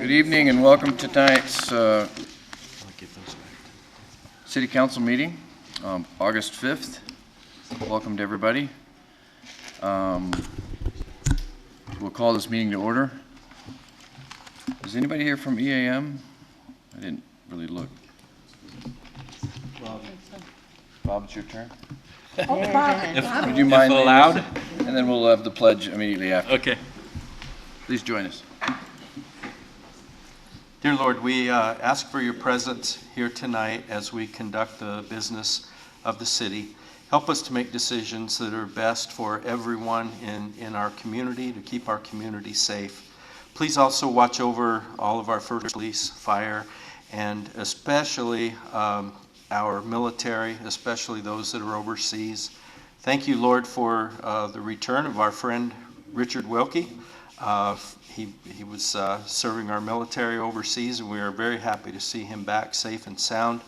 Good evening and welcome to tonight's City Council meeting, August 5th. Welcome to everybody. We'll call this meeting to order. Is anybody here from EAM? I didn't really look. Bob, it's your turn. Would you mind? If allowed? And then we'll have the pledge immediately after. Okay. Please join us. Dear Lord, we ask for your presence here tonight as we conduct the business of the city. Help us to make decisions that are best for everyone in our community, to keep our community safe. Please also watch over all of our first police, fire, and especially our military, especially those that are overseas. Thank you, Lord, for the return of our friend Richard Wilkie. He was serving our military overseas, and we are very happy to see him back safe and sound.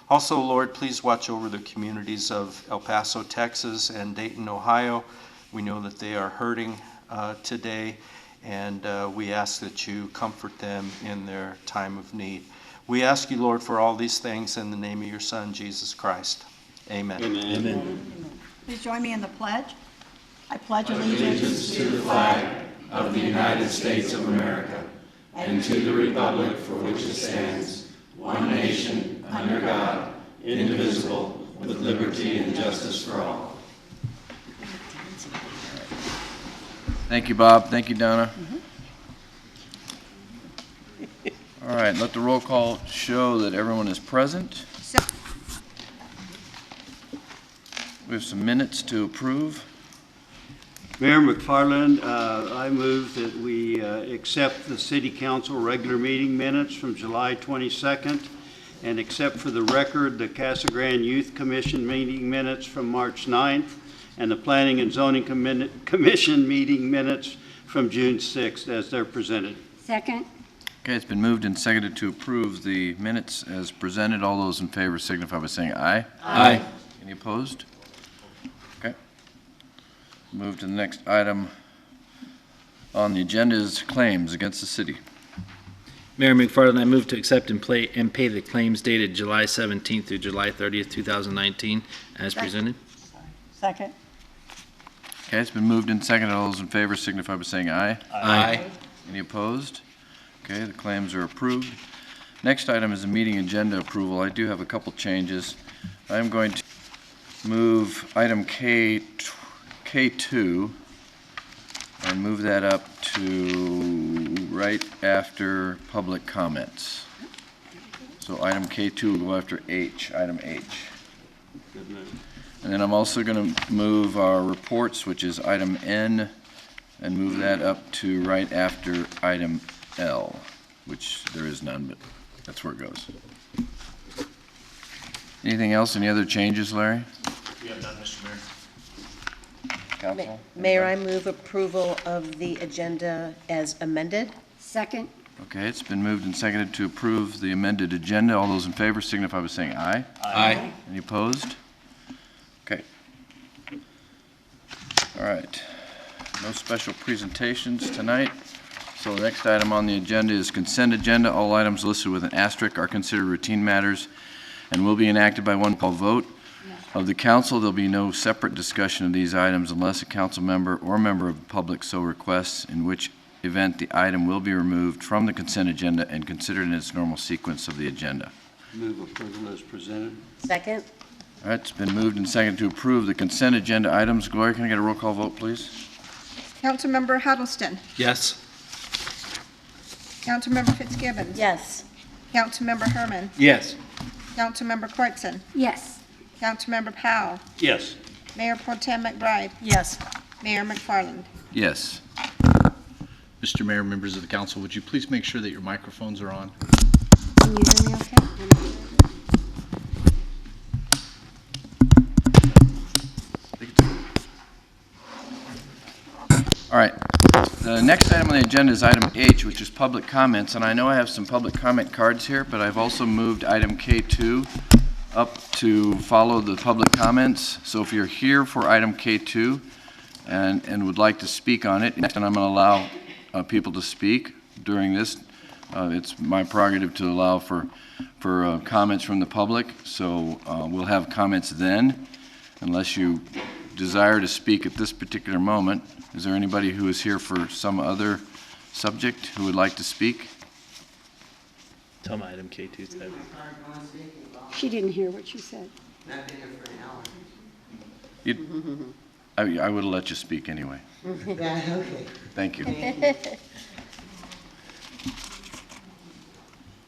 Also, Lord, please watch over the communities of El Paso, Texas, and Dayton, Ohio. We know that they are hurting today, and we ask that you comfort them in their time of need. We ask you, Lord, for all these things in the name of your Son, Jesus Christ. Amen. Amen. Amen. Please join me in the pledge. I pledge allegiance to the flag of the United States of America and to the republic for which it stands, one nation, under God, indivisible, with liberty and justice for all. Thank you, Bob. Thank you, Donna. All right, let the roll call show that everyone is present. We have some minutes to approve. Mayor McFarland, I move that we accept the City Council regular meeting minutes from July 22nd and accept for the record the Casa Grande Youth Commission meeting minutes from March 9th and the Planning and Zoning Commission meeting minutes from June 6th as they're presented. Second. Okay, it's been moved and seconded to approve the minutes as presented. All those in favor signify by saying aye. Aye. Any opposed? Okay. Move to the next item on the agenda is claims against the city. Mayor McFarland, I move to accept and pay the claims dated July 17th through July 30th, 2019, as presented. Second. Okay, it's been moved and seconded. All those in favor signify by saying aye. Aye. Any opposed? Okay, the claims are approved. Next item is the meeting agenda approval. I do have a couple changes. I'm going to move item K2 and move that up to right after public comments. So item K2 will go after H, item H. And then I'm also going to move our reports, which is item N, and move that up to right after item L, which there is none, but that's where it goes. Anything else? Any other changes, Larry? We have none, Mr. Mayor. Council? Mayor, I move approval of the agenda as amended. Second. Okay, it's been moved and seconded to approve the amended agenda. All those in favor signify by saying aye. Aye. Any opposed? Okay. All right. No special presentations tonight. So the next item on the agenda is consent agenda. All items listed with an asterisk are considered routine matters and will be enacted by one call vote of the council. There'll be no separate discussion of these items unless a council member or member of the public so requests, in which event the item will be removed from the consent agenda and considered in its normal sequence of the agenda. Move approval as presented. Second. All right, it's been moved and seconded to approve the consent agenda items. Gloria, can I get a roll call vote, please? Councilmember Huddleston. Yes. Councilmember Fitzgibbons. Yes. Councilmember Herman. Yes. Councilmember Quartzen. Yes. Councilmember Powell. Yes. Mayor Pro Tem McBride. Yes. Mayor McFarland. Yes. Mr. Mayor, members of the council, would you please make sure that your microphones are on? Can you hear me okay? All right. The next item on the agenda is item H, which is public comments. And I know I have some public comment cards here, but I've also moved item K2 up to follow the public comments. So if you're here for item K2 and would like to speak on it, and I'm going to allow people to speak during this, It's my prerogative to allow for comments from the public, so we'll have comments then, unless you desire to speak at this particular moment. Is there anybody who is here for some other subject who would like to speak? Tell my item K2 type. She didn't hear what she said. I would have let you speak anyway. Yeah, okay. Thank you.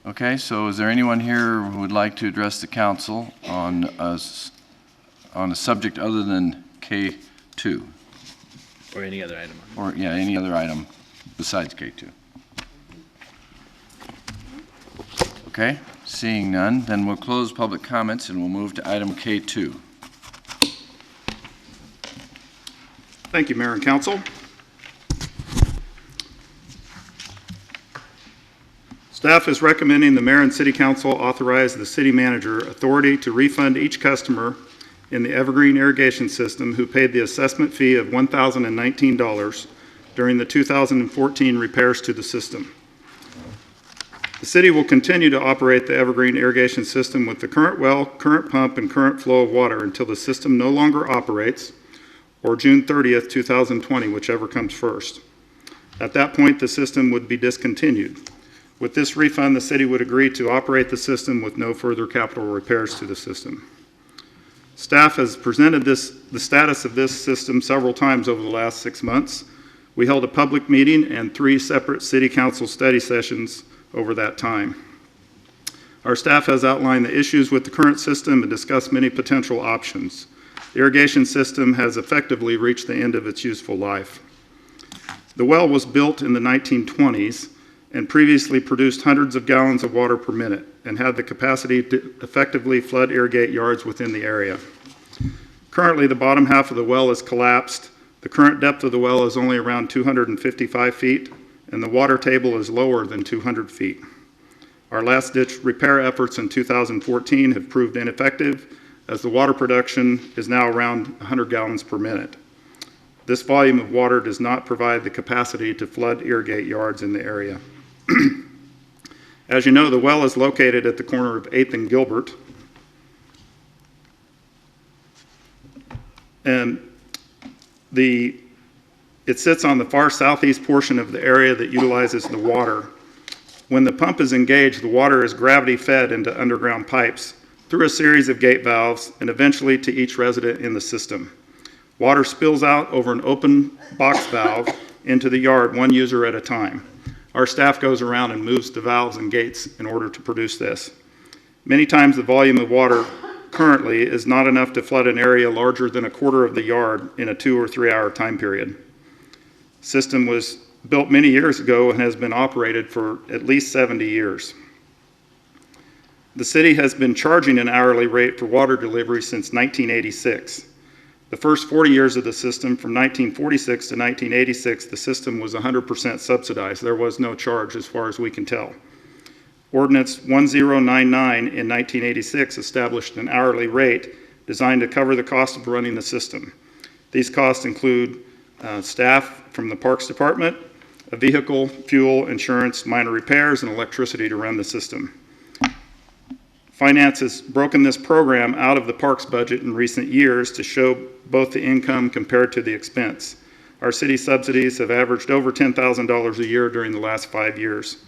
Okay, so is there anyone here who would like to address the council on a subject other than K2? Or any other item. Or, yeah, any other item besides K2? Okay, seeing none, then we'll close public comments and we'll move to item K2. Thank you, Mayor and Council. Staff is recommending the Mayor and City Council authorize the City Manager authority to refund each customer in the Evergreen Irrigation System who paid the assessment fee of $1,019 during the 2014 repairs to the system. The City will continue to operate the Evergreen Irrigation System with the current well, current pump, and current flow of water until the system no longer operates, or June 30th, 2020, whichever comes first. At that point, the system would be discontinued. With this refund, the city would agree to operate the system with no further capital repairs to the system. Staff has presented the status of this system several times over the last 6 months. We held a public meeting and 3 separate city council study sessions over that time. Our staff has outlined the issues with the current system and discussed many potential options. The irrigation system has effectively reached the end of its useful life. The well was built in the 1920s and previously produced hundreds of gallons of water per minute and had the capacity to effectively flood irrigate yards within the area. Currently, the bottom half of the well is collapsed. The current depth of the well is only around 255 feet, and the water table is lower than 200 feet. Our last-ditch repair efforts in 2014 have proved ineffective, as the water production is now around 100 gallons per minute. This volume of water does not provide the capacity to flood irrigate yards in the area. As you know, the well is located at the corner of 8th and Gilbert. And it sits on the far southeast portion of the area that utilizes the water. When the pump is engaged, the water is gravity fed into underground pipes through a series of gate valves and eventually to each resident in the system. Water spills out over an open box valve into the yard, one user at a time. Our staff goes around and moves the valves and gates in order to produce this. Many times the volume of water currently is not enough to flood an area larger than a quarter of the yard in a 2 or 3 hour time period. The system was built many years ago and has been operated for at least 70 years. The city has been charging an hourly rate for water delivery since 1986. The first 40 years of the system, from 1946 to 1986, the system was 100% subsidized. There was no charge as far as we can tell. Ordinance 1099 in 1986 established an hourly rate designed to cover the cost of running the system. These costs include staff from the Parks Department, a vehicle, fuel, insurance, minor repairs, and electricity to run the system. Finance has broken this program out of the parks budget in recent years to show both the income compared to the expense. Our city subsidies have averaged over $10,000 a year during the last 5 years.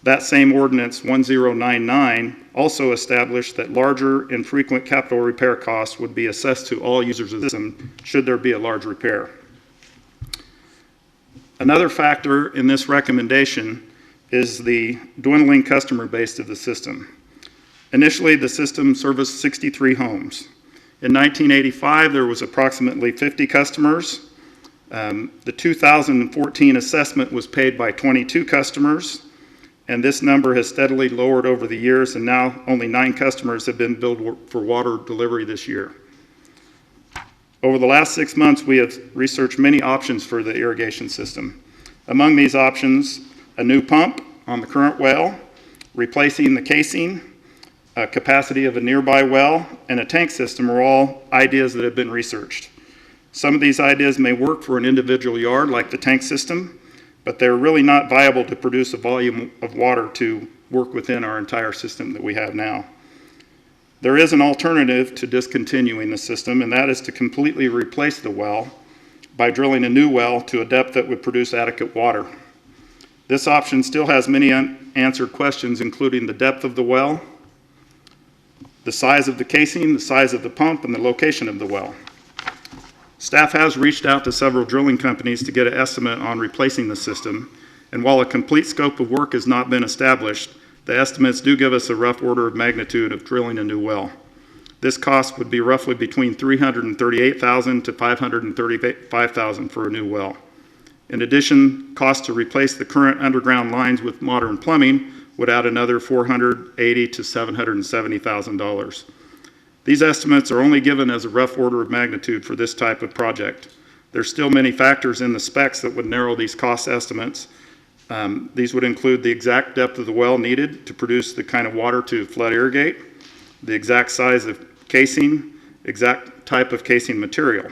That same ordinance 1099 also established that larger and frequent capital repair costs would be assessed to all users of the system should there be a large repair. Another factor in this recommendation is the dwindling customer base of the system. Initially, the system serviced 63 homes. In 1985, there was approximately 50 customers. The 2014 assessment was paid by 22 customers, and this number has steadily lowered over the years, and now only 9 customers have been billed for water delivery this year. Over the last 6 months, we have researched many options for the irrigation system. Among these options, a new pump on the current well, replacing the casing, a capacity of a nearby well, and a tank system are all ideas that have been researched. Some of these ideas may work for an individual yard, like the tank system. but they're really not viable to produce a volume of water to work within our entire system that we have now. There is an alternative to discontinuing the system, and that is to completely replace the well by drilling a new well to a depth that would produce adequate water. This option still has many unanswered questions, including the depth of the well, the size of the casing, the size of the pump, and the location of the well. Staff has reached out to several drilling companies to get an estimate on replacing the system, and while a complete scope of work has not been established, the estimates do give us a rough order of magnitude of drilling a new well. This cost would be roughly between $338,000 to $535,000 for a new well. In addition, costs to replace the current underground lines with modern plumbing would add another $480,000 to $770,000. These estimates are only given as a rough order of magnitude for this type of project. There's still many factors in the specs that would narrow these cost estimates. These would include the exact depth of the well needed to produce the kind of water to flood irrigate, the exact size of casing, exact type of casing material.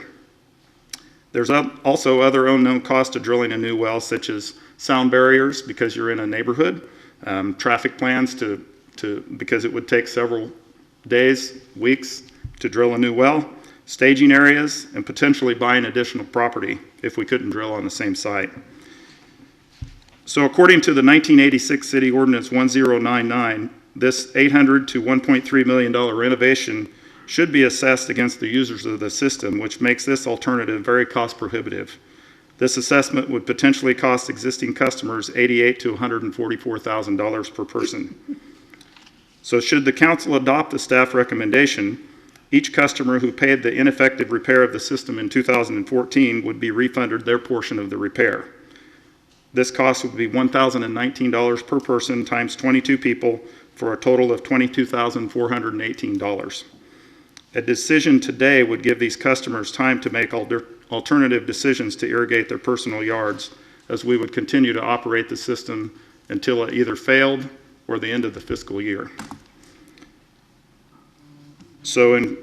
There's also other unknown costs to drilling a new well, such as sound barriers because you're in a neighborhood, traffic plans because it would take several days, weeks to drill a new well, staging areas, and potentially buying additional property if we couldn't drill on the same site. So according to the 1986 City Ordinance 1099, this $800 to $1.3 million renovation should be assessed against the users of the system, which makes this alternative very cost prohibitive. This assessment would potentially cost existing customers $88,000 to $144,000 per person. So should the council adopt the staff recommendation, each customer who paid the ineffective repair of the system in 2014 would be refunded their portion of the repair. This cost would be $1,019 per person times 22 people for a total of $22,418. A decision today would give these customers time to make alternative decisions to irrigate their personal yards, as we would continue to operate the system until it either failed or the end of the fiscal year. So in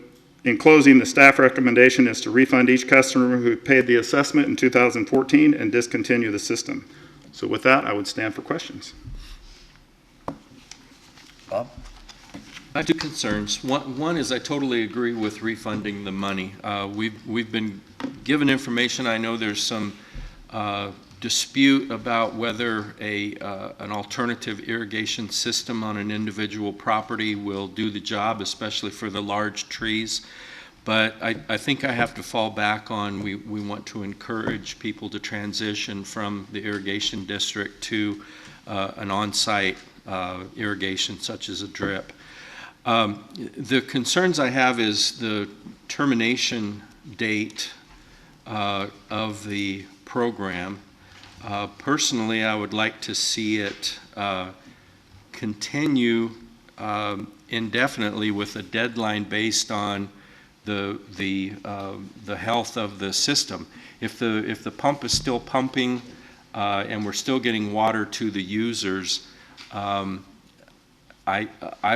closing, the staff recommendation is to refund each customer who paid the assessment in 2014 and discontinue the system. So with that, I would stand for questions. Bob? I have two concerns. One is I totally agree with refunding the money. We've been given information. I know there's some dispute about whether an alternative irrigation system on an individual property will do the job, especially for the large trees. But I think I have to fall back on we want to encourage people to transition from the irrigation district to an on-site irrigation such as a drip. The concerns I have is the termination date of the program. Personally, I would like to see it continue indefinitely with a deadline based on the health of the system. If the pump is still pumping and we're still getting water to the users, I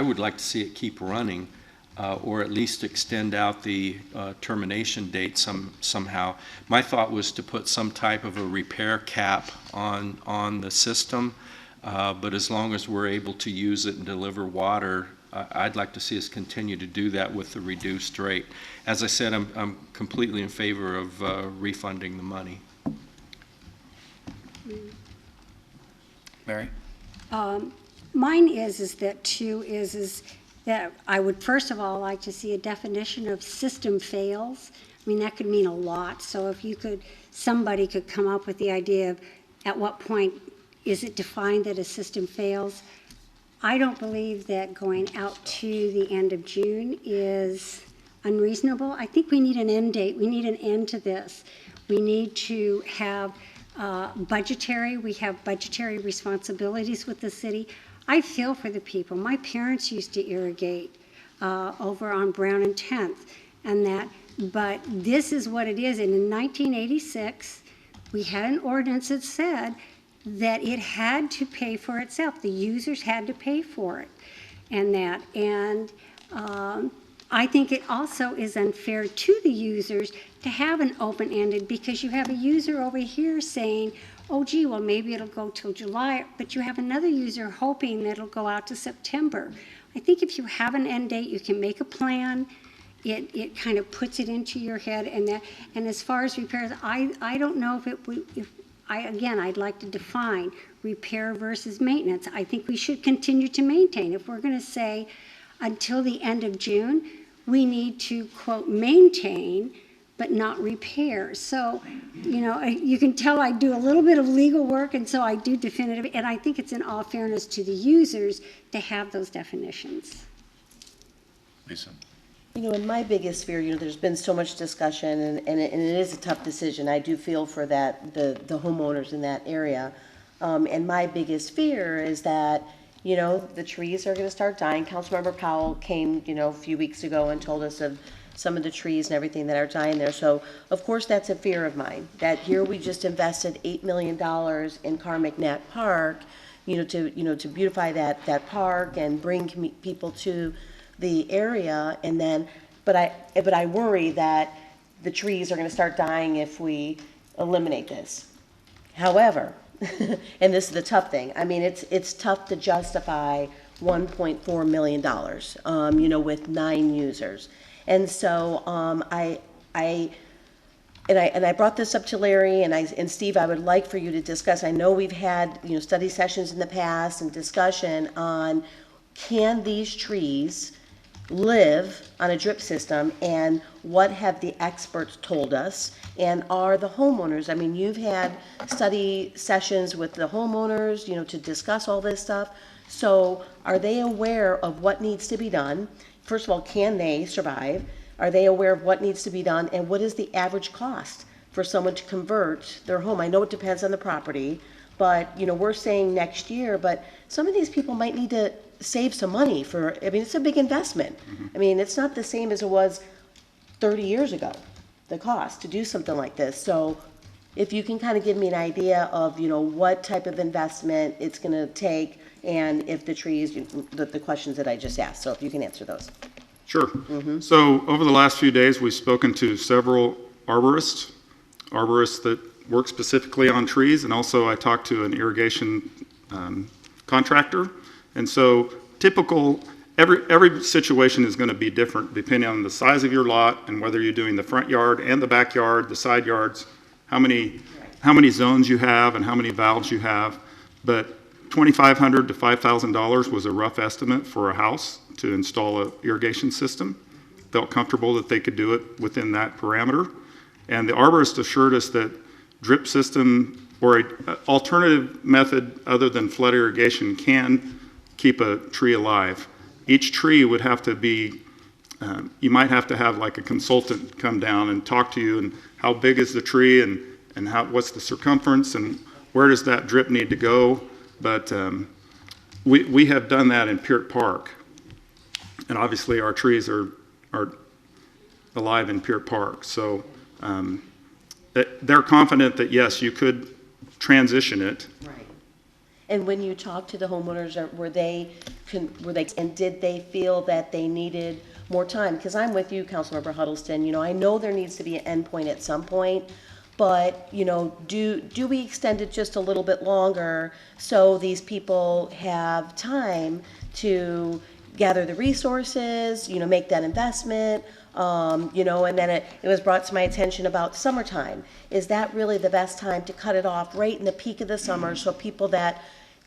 would like to see it keep running, or at least extend out the termination date somehow. My thought was to put some type of a repair cap on the system, but as long as we're able to use it and deliver water, I'd like to see us continue to do that with the reduced rate. As I said, I'm completely in favor of refunding the money. Mary? Mine is that that I would first of all like to see a definition of system fails. I mean, that could mean a lot. So if somebody could come up with the idea of at what point is it defined that a system fails. I don't believe that going out to the end of June is unreasonable. I think we need an end date. We need an end to this. We need to have we have budgetary responsibilities with the city. I feel for the people. My parents used to irrigate over on Brown and 10th, but this is what it is. And in 1986, we had an ordinance that said that it had to pay for itself. The users had to pay for it, and I think it also is unfair to the users to have an open-ended, because you have a user over here saying, oh gee, well maybe it'll go till July, but you have another user hoping that it'll go out to September. I think if you have an end date, you can make a plan. It kind of puts it into your head, and as far as repairs, I don't know I'd like to define repair versus maintenance. I think we should continue to maintain. If we're going to say until the end of June, we need to, quote, maintain, but not repair. So, you can tell I do a little bit of legal work, and so I do definitive, and I think it's in all fairness to the users to have those definitions. Lisa? And my biggest fear, there's been so much discussion, and it is a tough decision. I do feel for the homeowners in that area. And my biggest fear is that, the trees are going to start dying. Councilmember Powell came, a few weeks ago and told us of some of the trees and everything that are dying there. So, of course, that's a fear of mine, that here we just invested $8 million in Carmack Nat Park, to beautify that park and bring people to the area, and then, but I worry that the trees are going to start dying if we eliminate this. However, and this is the tough thing, it's tough to justify $1.4 million, with 9 users. And so I brought this up to Larry and Steve. I would like for you to discuss. I know we've had study sessions in the past and discussion on, can these trees live on a drip system, and what have the experts told us, and are the homeowners, you've had study sessions with the homeowners, to discuss all this stuff. So are they aware of what needs to be done? First of all, can they survive? Are they aware of what needs to be done, and what is the average cost for someone to convert their home? I know it depends on the property, but we're saying next year, but some of these people might need to save some money it's a big investment. It's not the same as it was 30 years ago, the cost to do something like this. So if you can kind of give me an idea of, what type of investment it's going to take, and if the trees, the questions that I just asked. So if you can answer those. Sure. So over the last few days, we've spoken to several arborists that work specifically on trees, and also I talked to an irrigation contractor. And so every situation is going to be different depending on the size of your lot and whether you're doing the front yard and the backyard, the side yards, how many zones you have and how many valves you have. But $2,500 to $5,000 was a rough estimate for a house to install an irrigation system. Felt comfortable that they could do it within that parameter. And the arborist assured us that drip system or an alternative method other than flood irrigation can keep a tree alive. Each tree would have to be, you might have to have like a consultant come down and talk to you, and how big is the tree, and what's the circumference, and where does that drip need to go. But we have done that in Peart Park, and obviously our trees are alive in Peart Park. So they're confident that yes, you could transition it. Right. And when you talked to the homeowners, and did they feel that they needed more time? Because I'm with you, Councilmember Huddleston. I know there needs to be an endpoint at some point, but do we extend it just a little bit longer so these people have time to gather the resources, make that investment? And then it was brought to my attention about summertime. Is that really the best time to cut it off right in the peak of the summer, so people that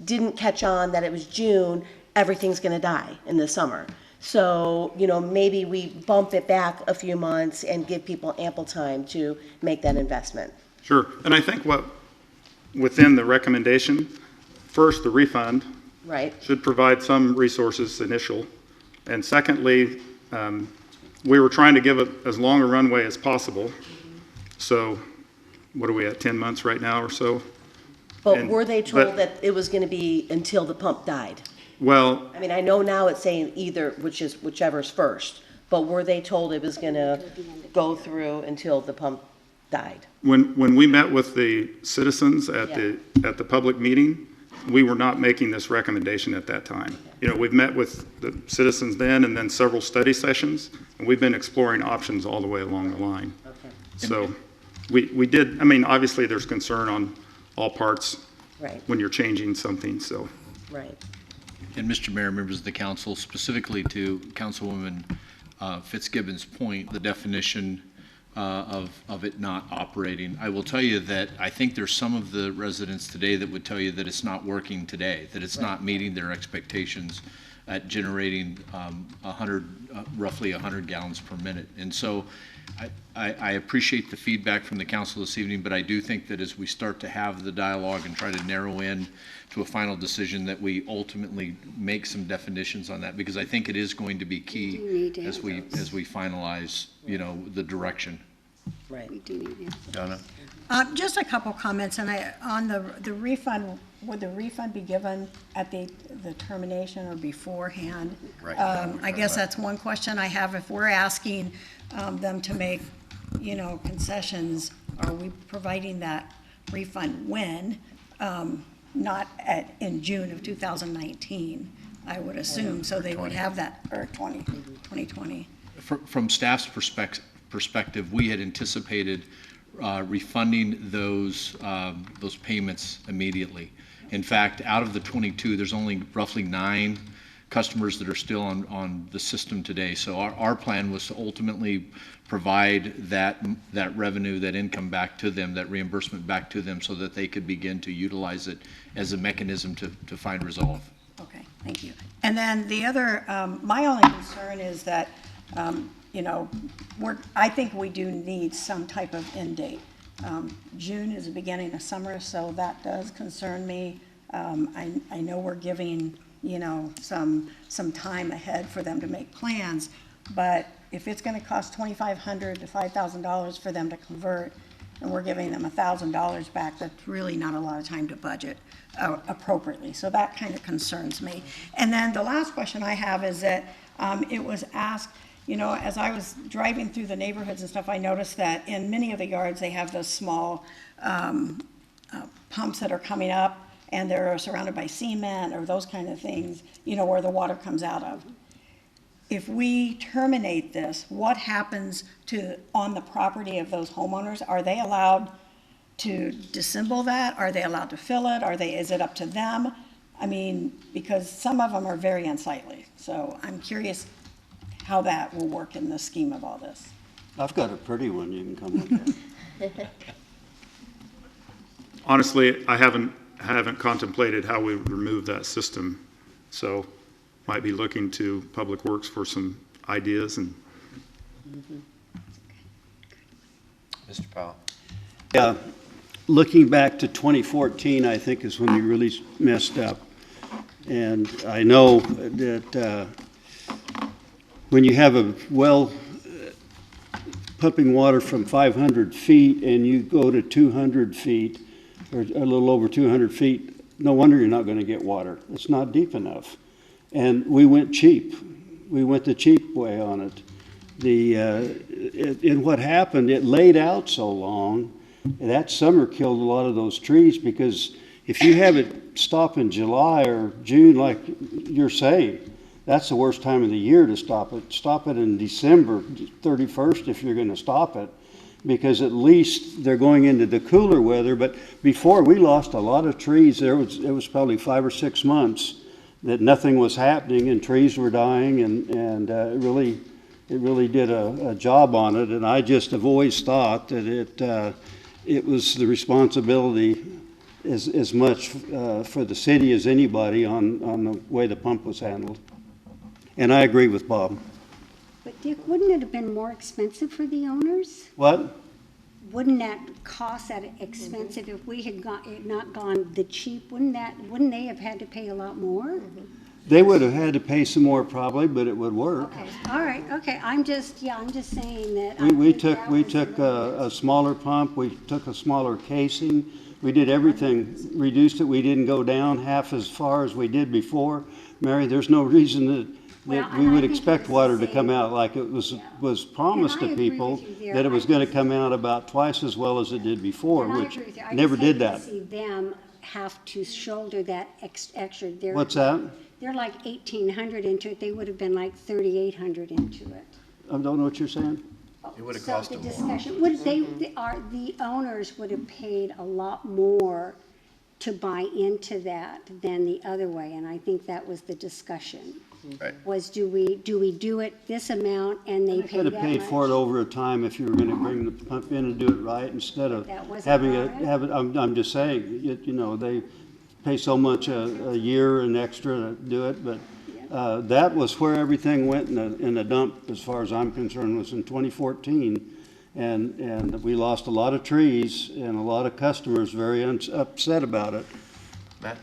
didn't catch on that it was June, everything's going to die in the summer? So, maybe we bump it back a few months and give people ample time to make that investment. Sure. And I think within the recommendation, first, the refund Right. should provide some resources initial. And secondly, we were trying to give it as long a runway as possible. So what are we at, 10 months right now or so? But were they told that it was going to be until the pump died? Well, I know now it's saying whichever's first, but were they told it was going to go through until the pump died? when we met with the citizens at the public meeting, we were not making this recommendation at that time. You know, we've met with the citizens then and then several study sessions, and we've been exploring options all the way along the line. Okay. So we did, I mean, obviously there's concern on all parts Right, when you're changing something, so. right. And Mr. Mayor, members of the council, specifically to Councilwoman Fitzgibbon's point, the definition of it not operating. I will tell you that I think there's some of the residents today that would tell you that it's not working today, that it's not meeting their expectations at generating roughly 100 gallons per minute. And so I appreciate the feedback from the council this evening, but I do think that as we start to have the dialogue and try to narrow in to a final decision, that we ultimately make some definitions on that, because I think it is going to be key as we finalize, you know, the direction. Right. We do need it. Donna? Just a couple comments, and on the refund, would the refund be given at the termination or beforehand? Right. I guess that's one question I have. If we're asking them to make, you know, concessions, are we providing that refund when? Not in June of 2019, I would assume, so they would have that, or 2020. From staff's perspective, we had anticipated refunding those payments immediately. In fact, out of the 22, there's only roughly 9 customers that are still on the system today. So our plan was to ultimately provide that revenue, that income back to them, that reimbursement back to them, so that they could begin to utilize it as a mechanism to find resolve. Okay, thank you. And then the other, my only concern is that, you know, I think we do need some type of end date. June is the beginning of summer, so that does concern me. I know we're giving, you know, some time ahead for them to make plans, but if it's going to cost $2,500 to $5,000 for them to convert, and we're giving them $1,000 back, that's really not a lot of time to budget appropriately. So that kind of concerns me. And then the last question I have is that it was asked, you know, as I was driving through the neighborhoods and stuff, I noticed that in many of the yards, they have those small pumps that are coming up, and they're surrounded by cement or those kind of things, you know, where the water comes out of. If we terminate this, what happens on the property of those homeowners? Are they allowed to disassemble that? Are they allowed to fill it? Is it up to them? I mean, because some of them are very unsightly. So I'm curious how that will work in the scheme of all this. I've got a pretty one you can come look at. Honestly, I haven't contemplated how we would remove that system, so might be looking to Public Works for some ideas. And Mr. Powell? Yeah, looking back to 2014, I think is when we really messed up. And I know that when you have a well pumping water from 500 feet and you go to 200 feet, or a little over 200 feet, no wonder you're not going to get water. It's not deep enough. And we went cheap. We went the cheap way on it. And what happened, it laid out so long, that summer killed a lot of those trees, because if you have it stop in July or June, like you're saying, that's the worst time of the year to stop it. Stop it in December 31st if you're going to stop it, because at least they're going into the cooler weather. But before, we lost a lot of trees. It was probably 5 or 6 months that nothing was happening and trees were dying, and it really did a job on it. And I just have always thought that it was the responsibility as much for the city as anybody on the way the pump was handled. And I agree with Bob. But Dick, wouldn't it have been more expensive for the owners? What? Wouldn't that cost that expensive if we had not gone the cheap? Wouldn't they have had to pay a lot more? They would have had to pay some more probably, but it would work. Okay, all right, okay. I'm just saying that. We took a smaller pump. We took a smaller casing. We did everything, reduced it. We didn't go down half as far as we did before. Mary, there's no reason that we would expect water to come out like it was promised to people, that it was going to come out about twice as well as it did before, which never did that. I just hate to see them have to shoulder that extra. What's that? They're like 1,800 into it. They would have been like 3,800 into it. I don't know what you're saying. It would have So cost the them more. discussion, the owners would have paid a lot more to buy into that than the other way, and I think that was the discussion. Right. Was do we do it this amount and they pay Could that have paid much? for it over a time if you were gonna bring the pump in and do it right, instead of That wasn't having it, right? I'm just saying, they pay so much a year and extra to do it, but that was where everything went in the dump, as far as I'm concerned, was in 2014. And we lost a lot of trees and a lot of customers very upset about it. Matt?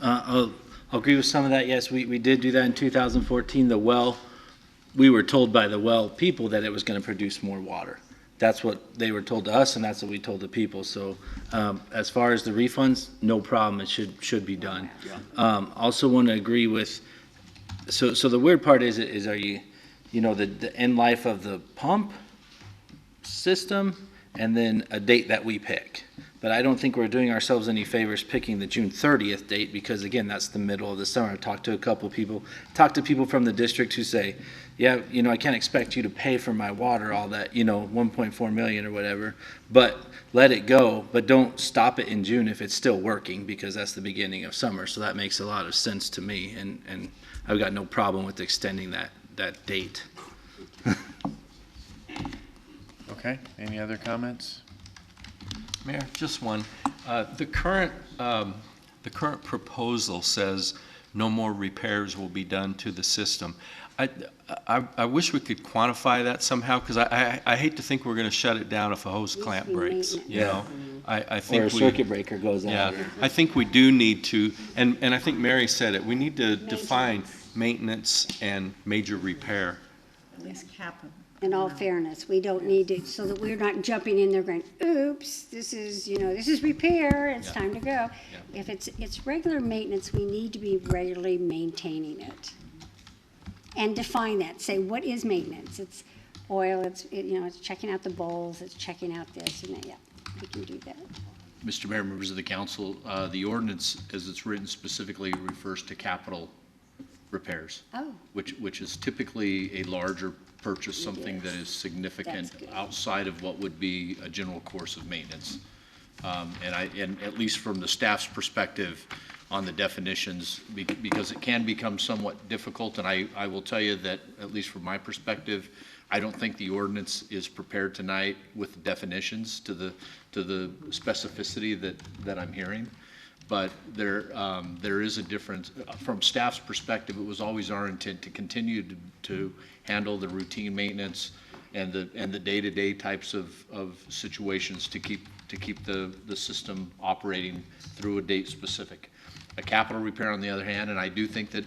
I'll agree with some of that. Yes, we did do that in 2014. The well, we were told by the well people that it was going to produce more water. That's what they were told to us, and that's what we told the people. So as far as the refunds, no problem. It should be done. Also want to agree with, so the weird part is are you the end life of the pump system and then a date that we pick. But I don't think we're doing ourselves any favors picking the June 30th date, because again, that's the middle of the summer. I've talked to a couple of people, talked to people from the district who say, yeah, I can't expect you to pay for my water, all that, 1.4 million or whatever, but let it go, but don't stop it in June if it's still working, because that's the beginning of summer. So that makes a lot of sense to me, and I've got no problem with extending that date. Okay, any other comments? Mayor, just one. The current proposal says no more repairs will be done to the system. I wish we could quantify that somehow, because I hate to think we're going to shut it down if a hose clamp breaks, I think Or a circuit breaker goes out. Yeah, I think we do need to, and I think Mary said it, we need to define maintenance and major repair. At least cap them. In all fairness, we don't need to, so that we're not jumping in there going, oops, this is repair, it's time to go. If it's regular maintenance, we need to be regularly maintaining it. And define that, say, what is maintenance? It's oil, it's checking out the bowls, it's checking out this, and that, we can do that. Mr. Mayor, members of the council, the ordinance, as it's written, specifically refers to capital repairs. Oh. Which is typically a larger purchase, something that is significant outside of what would be a general course of maintenance. And at least from the staff's perspective on the definitions, because it can become somewhat difficult, and I will tell you that, at least from my perspective, I don't think the ordinance is prepared tonight with the definitions to the specificity that I'm hearing. But there is a difference. From staff's perspective, it was always our intent to continue to handle the routine maintenance and the day-to-day types of situations to keep the system operating through a date specific. A capital repair, on the other hand, and I do think that,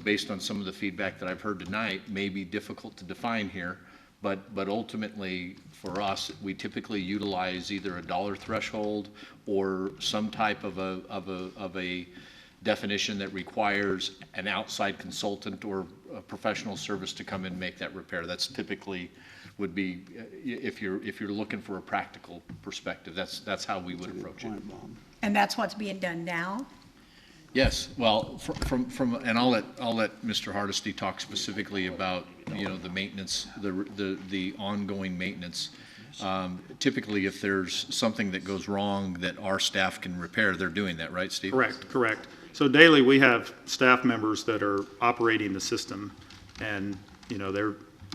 based on some of the feedback that I've heard tonight, may be difficult to define here, but ultimately for us, we typically utilize either a dollar threshold or some type of a definition that requires an outside consultant or a professional service to come in and make that repair. That's typically would be, if you're looking for a practical perspective, that's how we would approach it. And that's what's being done now? Yes, well, and I'll let Mr. Hardesty talk specifically about, the maintenance, the ongoing maintenance. Typically, if there's something that goes wrong that our staff can repair, they're doing that, right, Steve? Correct. So daily, we have staff members that are operating the system, and,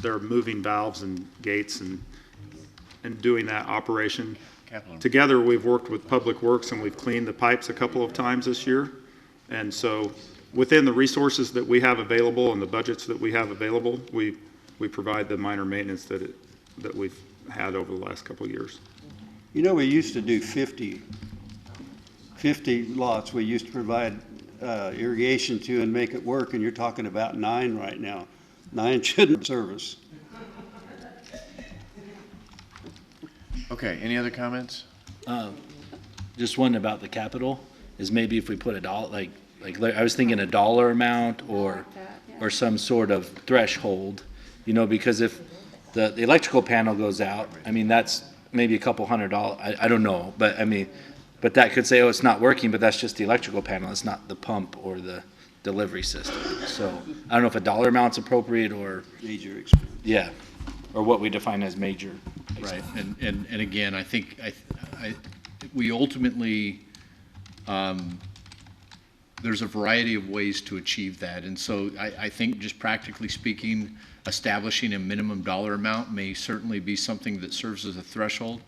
they're moving valves and gates and doing that operation. Together, we've worked with Public Works, and we've cleaned the pipes a couple of times this year. And so within the resources that we have available and the budgets that we have available, we provide the minor maintenance that we've had over the last couple of years. We used to do 50 lots. We used to provide irrigation to and make it work, and you're talking about 9 right now. 9 shouldn't service. Okay, any other comments? Just one about the capital is maybe if we put a dollar, like I was thinking a dollar amount or some sort of threshold, because if the electrical panel goes out, that's maybe a couple $100. I don't know, but But that could say, oh, it's not working, but that's just the electrical panel, it's not the pump or the delivery system. So I don't know if a dollar amount's appropriate or, Major expense. yeah, or what we define as major. Right, and again, I think, we ultimately, there's a variety of ways to achieve that. And so I think just practically speaking, establishing a minimum dollar amount may certainly be something that serves as a threshold.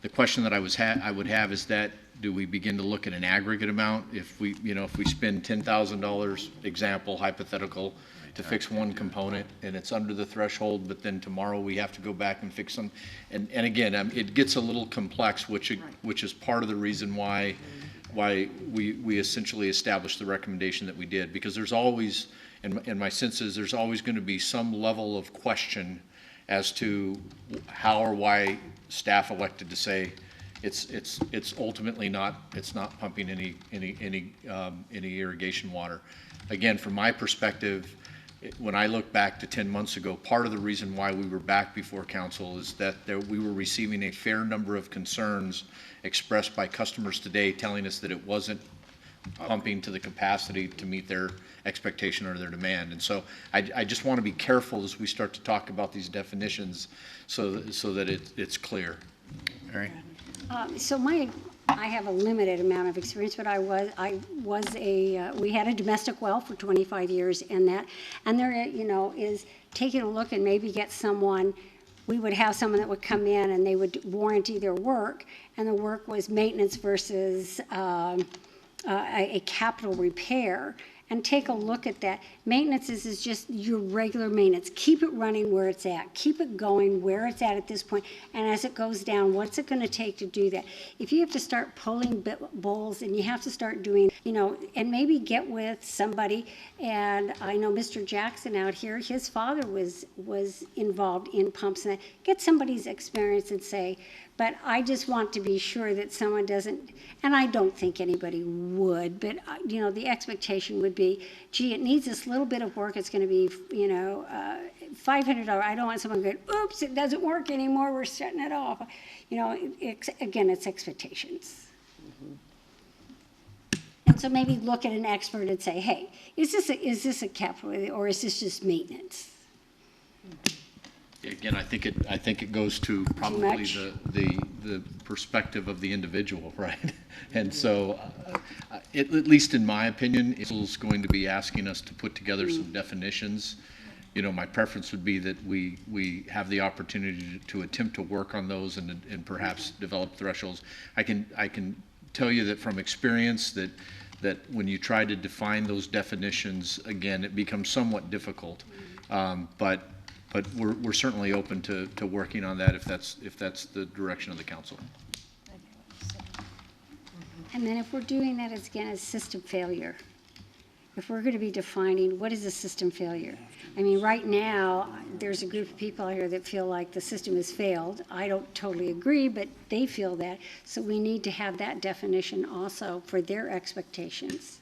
The question that I would have is that, do we begin to look at an aggregate amount? If we, if we spend $10,000, example, hypothetical, to fix one component and it's under the threshold, but then tomorrow we have to go back and fix them. And again, it gets a little complex, which is part of the reason why we essentially established the recommendation that we did, because there's always, and my sense is there's always going to be some level of question as to how or why staff elected to say it's ultimately not, it's not pumping any irrigation water. Again, from my perspective, when I look back to 10 months ago, part of the reason why we were back before council is that we were receiving a fair number of concerns expressed by customers today telling us that it wasn't pumping to the capacity to meet their expectation or their demand. And so I just want to be careful as we start to talk about these definitions so that it's clear. Mary? I have a limited amount of experience, but we had a domestic well for 25 years, and there, is taking a look and maybe get someone. We would have someone that would come in and they would warranty their work, and the work was maintenance versus a capital repair. And take a look at that. Maintenance is just your regular maintenance. Keep it running where it's at. Keep it going where it's at this point. And as it goes down, what's it going to take to do that? If you have to start pulling bowls and you have to start doing, and maybe get with somebody. And I know Mr. Jackson out here, his father was involved in pumps. And get somebody's experience and say, but I just want to be sure that someone doesn't, and I don't think anybody would, but, the expectation would be, gee, it needs this little bit of work. It's going to be, $500. I don't want someone going, oops, it doesn't work anymore. We're shutting it off. Again, it's expectations. And so maybe look at an expert and say, hey, is this a capital or is this just maintenance? Again, I think it goes to probably the perspective of the individual, right? And so, at least in my opinion, it's going to be asking us to put together some definitions. My preference would be that we have the opportunity to attempt to work on those and perhaps develop thresholds. I can tell you that from experience that when you try to define those definitions, again, it becomes somewhat difficult. But we're certainly open to working on that if that's the direction of the council. And then if we're doing that, it's system failure. If we're going to be defining what is a system failure. I mean, right now, there's a group of people here that feel like the system has failed. I don't totally agree, but they feel that. So we need to have that definition also for their expectations.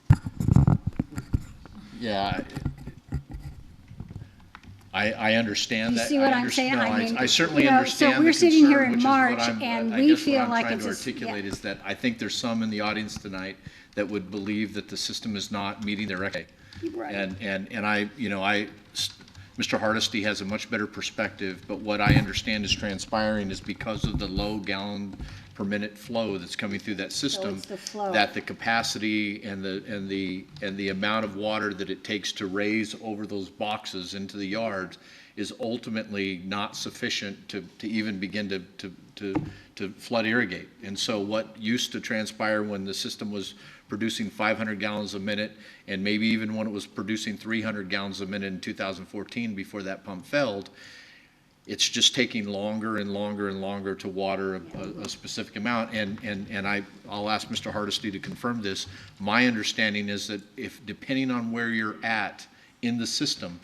Yeah. I understand that. You see what I'm saying? I certainly understand. So we're sitting here in March, and we feel like it's. What I'm trying to articulate is that I think there's some in the audience tonight that would believe that the system is not meeting their expectations. Right. And Mr. Hardesty has a much better perspective, but what I understand is transpiring is because of the low gallon per minute flow that's coming through that system, that the capacity and the amount of water that it takes to raise over those boxes into the yards is ultimately not sufficient to even begin to flood irrigate. And so what used to transpire when the system was producing 500 gallons a minute, and maybe even when it was producing 300 gallons a minute in 2014 before that pump failed, it's just taking longer and longer and longer to water a specific amount. And I'll ask Mr. Hardesty to confirm this. My understanding is that if, depending on where you're at in the system,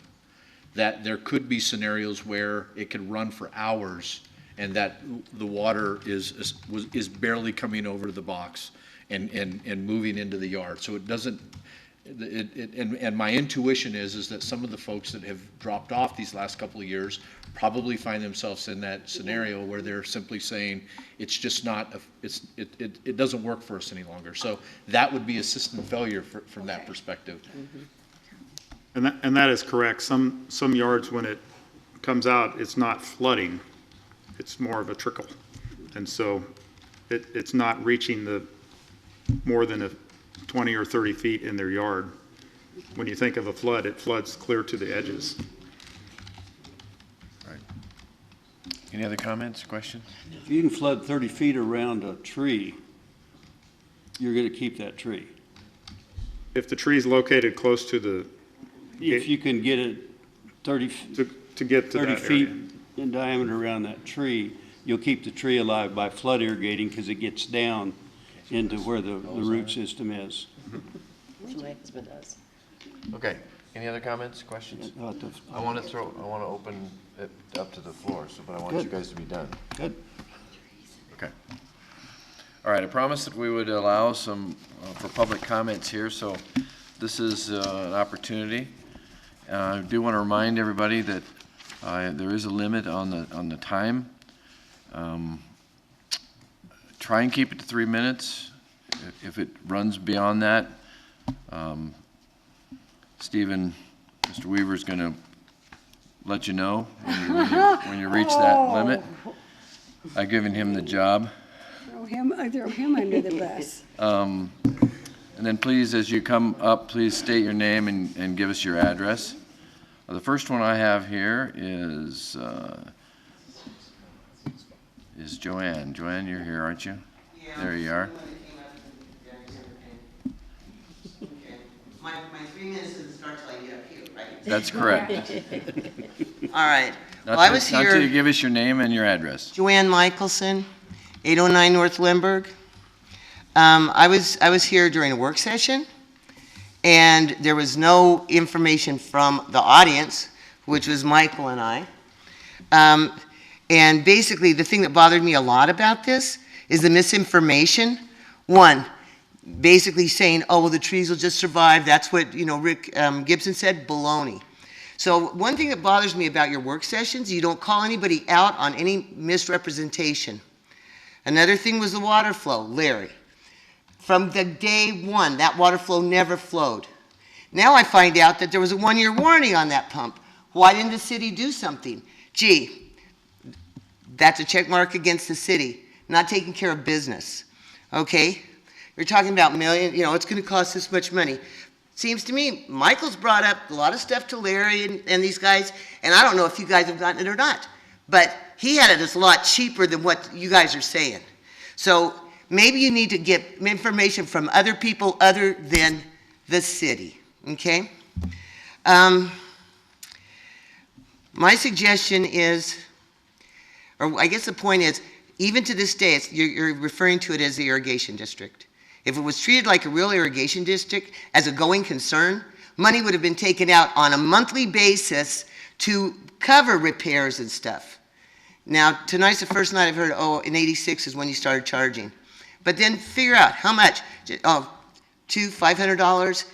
that there could be scenarios where it could run for hours and that the water is barely coming over the box and moving into the yard. So it doesn't, And my intuition is that some of the folks that have dropped off these last couple of years probably find themselves in that scenario where they're simply saying, it's just not, it doesn't work for us any longer. So that would be a system failure from that perspective. And that is correct. Some yards, when it comes out, it's not flooding. It's more of a trickle. And so it's not reaching the more than a 20 or 30 feet in their yard. When you think of a flood, it floods clear to the edges. Right. Any other comments, questions? If you can flood 30 feet around a tree, you're going to keep that tree. If the tree's located close to the, If you can get it 30, to get to 30 that feet area. in diameter around that tree, you'll keep the tree alive by flood irrigating because it gets down into where the root system is. That's what my husband does. Okay, any other comments, questions? I want to open it up to the floor, but I want you guys to be done. Good. Okay. All right, I promised that we would allow some for public comments here, so this is an opportunity. I do want to remind everybody that there is a limit on the time. Try and keep it to 3 minutes. If it runs beyond that, Stephen, Mr. Weaver's going to let you know when you reach that limit. I've given him the job. Throw him under the bus. And then please, as you come up, please state your name and give us your address. The first one I have here is Joanne. Joanne, you're here, aren't you? Yeah. There you are. My 3 minutes doesn't start till I get up here, right? That's correct. All right. Not Well, I was till you here, give us your name and your address. Joanne Michelson, 809 North Limburg. I was here during a work session, and there was no information from the audience, which was Michael and I. And basically, the thing that bothered me a lot about this is the misinformation. One, basically saying, oh, well, the trees will just survive. That's what, Rick Gibson said, baloney. So one thing that bothers me about your work sessions, you don't call anybody out on any misrepresentation. Another thing was the water flow, Larry. From the day one, that water flow never flowed. Now I find out that there was a 1-year warranty on that pump. Why didn't the city do something? Gee, that's a check mark against the city, not taking care of business, okay? You're talking about it's going to cost this much money. Seems to me, Michael's brought up a lot of stuff to Larry and these guys, and I don't know if you guys have gotten it or not, but he had it as a lot cheaper than what you guys are saying. So maybe you need to get information from other people other than the city, okay? My suggestion is, or I guess the point is, even to this day, you're referring to it as the irrigation district. If it was treated like a real irrigation district as a going concern, money would have been taken out on a monthly basis to cover repairs and stuff. Now, tonight's the first night I've heard, oh, in '86 is when you started charging. But then figure out how much, $200, $500,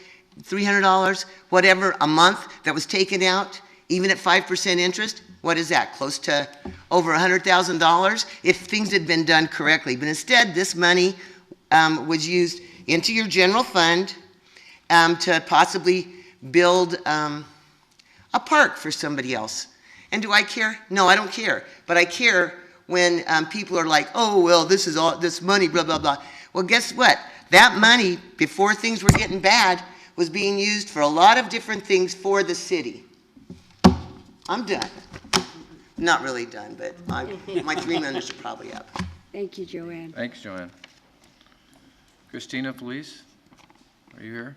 $300, whatever, a month that was taken out, even at 5% interest. What is that, close to over $100,000 if things had been done correctly. But instead, this money was used into your general fund to possibly build a park for somebody else. And do I care? No, I don't care. But I care when people are like, oh, well, this is all this money, blah, blah, blah. Well, guess what? That money, before things were getting bad, was being used for a lot of different things for the city. I'm done. Not really done, but my 3 minutes are probably up. Thank you, Joanne. Thanks, Joanne. Christina Felice, are you here?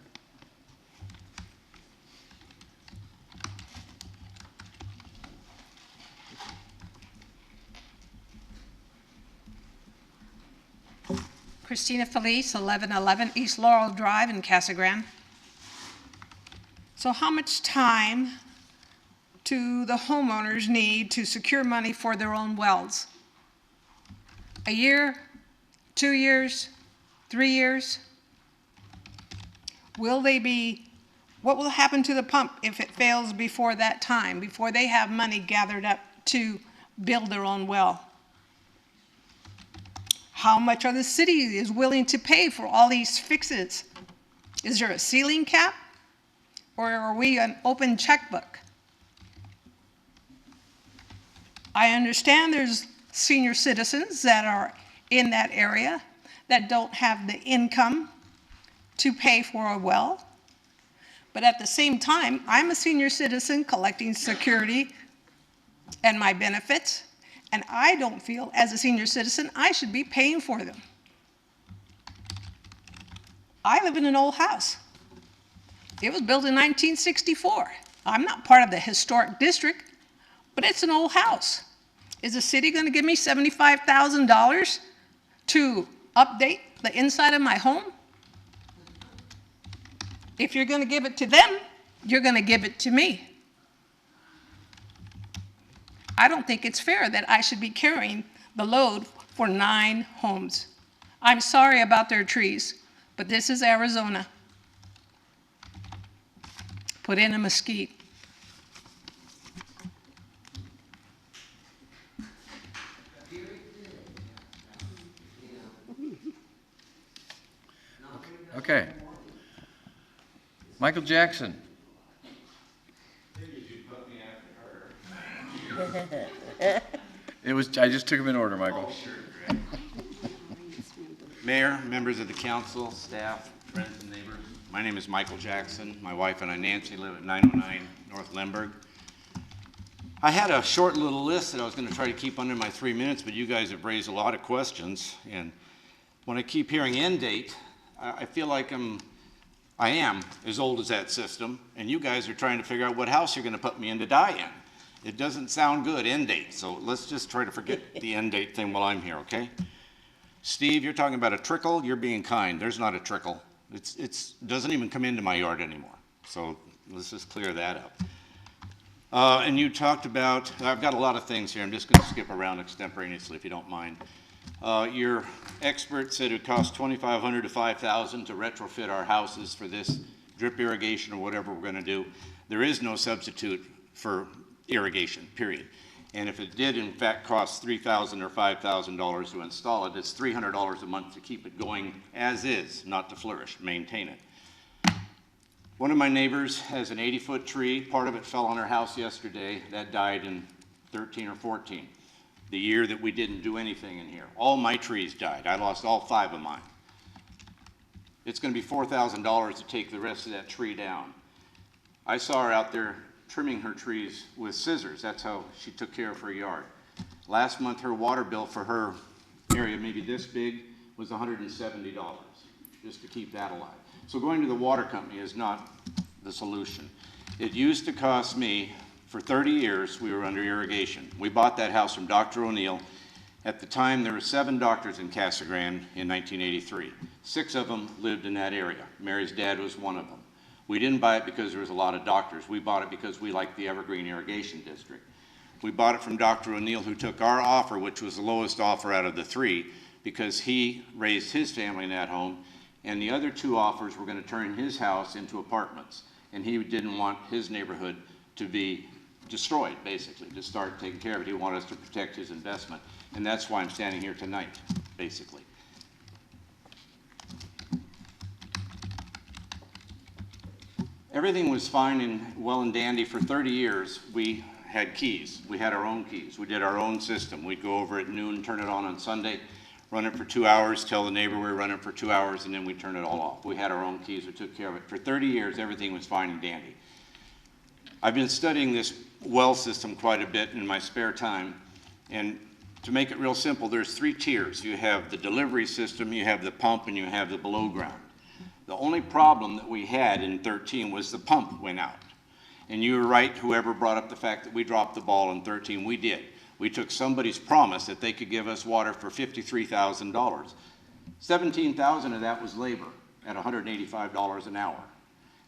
Christina Felice, 1111 East Laurel Drive in Casa Grande. So how much time do the homeowners need to secure money for their own wells? A year, 2 years, 3 years? what will happen to the pump if it fails before that time, before they have money gathered up to build their own well? How much are the city is willing to pay for all these fixes? Is there a ceiling cap? Or are we an open checkbook? I understand there's senior citizens that are in that area that don't have the income to pay for a well. But at the same time, I'm a senior citizen collecting security and my benefits, and I don't feel as a senior citizen I should be paying for them. I live in an old house. It was built in 1964. I'm not part of the historic district, but it's an old house. Is the city going to give me $75,000 to update the inside of my home? If you're going to give it to them, you're going to give it to me. I don't think it's fair that I should be carrying the load for 9 homes. I'm sorry about their trees, but this is Arizona. Put in a mesquite. Okay. Michael Jackson. I just took them in order, Michael. Mayor, members of the council, staff, friends and neighbors. My name is Michael Jackson. My wife and I, Nancy, live at 909 North Lemberg. I had a short little list that I was going to try to keep under my 3 minutes, but you guys have raised a lot of questions. And when I keep hearing end date, I feel like I am as old as that system, and you guys are trying to figure out what house you're going to put me in to die in. It doesn't sound good, end date. So let's just try to forget the end date thing while I'm here, okay? Steve, you're talking about a trickle. You're being kind. There's not a trickle. It doesn't even come into my yard anymore. So let's just clear that up. And you talked about, I've got a lot of things here. I'm just going to skip around extemporaneously if you don't mind. Your expert said it costs $2,500 to $5,000 to retrofit our houses for this drip irrigation or whatever we're going to do. There is no substitute for irrigation, period. And if it did in fact cost $3,000 or $5,000 to install it, it's $300 a month to keep it going as is, not to flourish, maintain it. One of my neighbors has an 80-foot tree. Part of it fell on her house yesterday. That died in 13 or 14, the year that we didn't do anything in here. All my trees died. I lost all 5 of mine. It's going to be $4,000 to take the rest of that tree down. I saw her out there trimming her trees with scissors. That's how she took care of her yard. Last month, her water bill for her area, maybe this big, was $170 just to keep that alive. So going to the water company is not the solution. It used to cost me, for 30 years, we were under irrigation. We bought that house from Dr. O'Neill. At the time, there were 7 doctors in Casa Grande in 1983. 6 of them lived in that area. Mary's dad was one of them. We didn't buy it because there was a lot of doctors. We bought it because we liked the Evergreen Irrigation District. We bought it from Dr. O'Neill, who took our offer, which was the lowest offer out of the 3, because he raised his family in that home, and the other 2 offers were going to turn his house into apartments. And he didn't want his neighborhood to be destroyed, basically, to start taking care of it. He wanted us to protect his investment. And that's why I'm standing here tonight, basically. Everything was fine and well and dandy. For 30 years, we had keys. We had our own keys. We did our own system. We'd go over at noon, turn it on Sunday, run it for 2 hours, tell the neighbor we were running it for 2 hours, and then we'd turn it all off. We had our own keys. We took care of it. For 30 years, everything was fine and dandy. I've been studying this well system quite a bit in my spare time, and to make it real simple, there's 3 tiers. You have the delivery system, you have the pump, and you have the below ground. The only problem that we had in 13 was the pump went out. And you were right, whoever brought up the fact that we dropped the ball in 13, we did. We took somebody's promise that they could give us water for $53,000. $17,000 of that was labor at $185 an hour.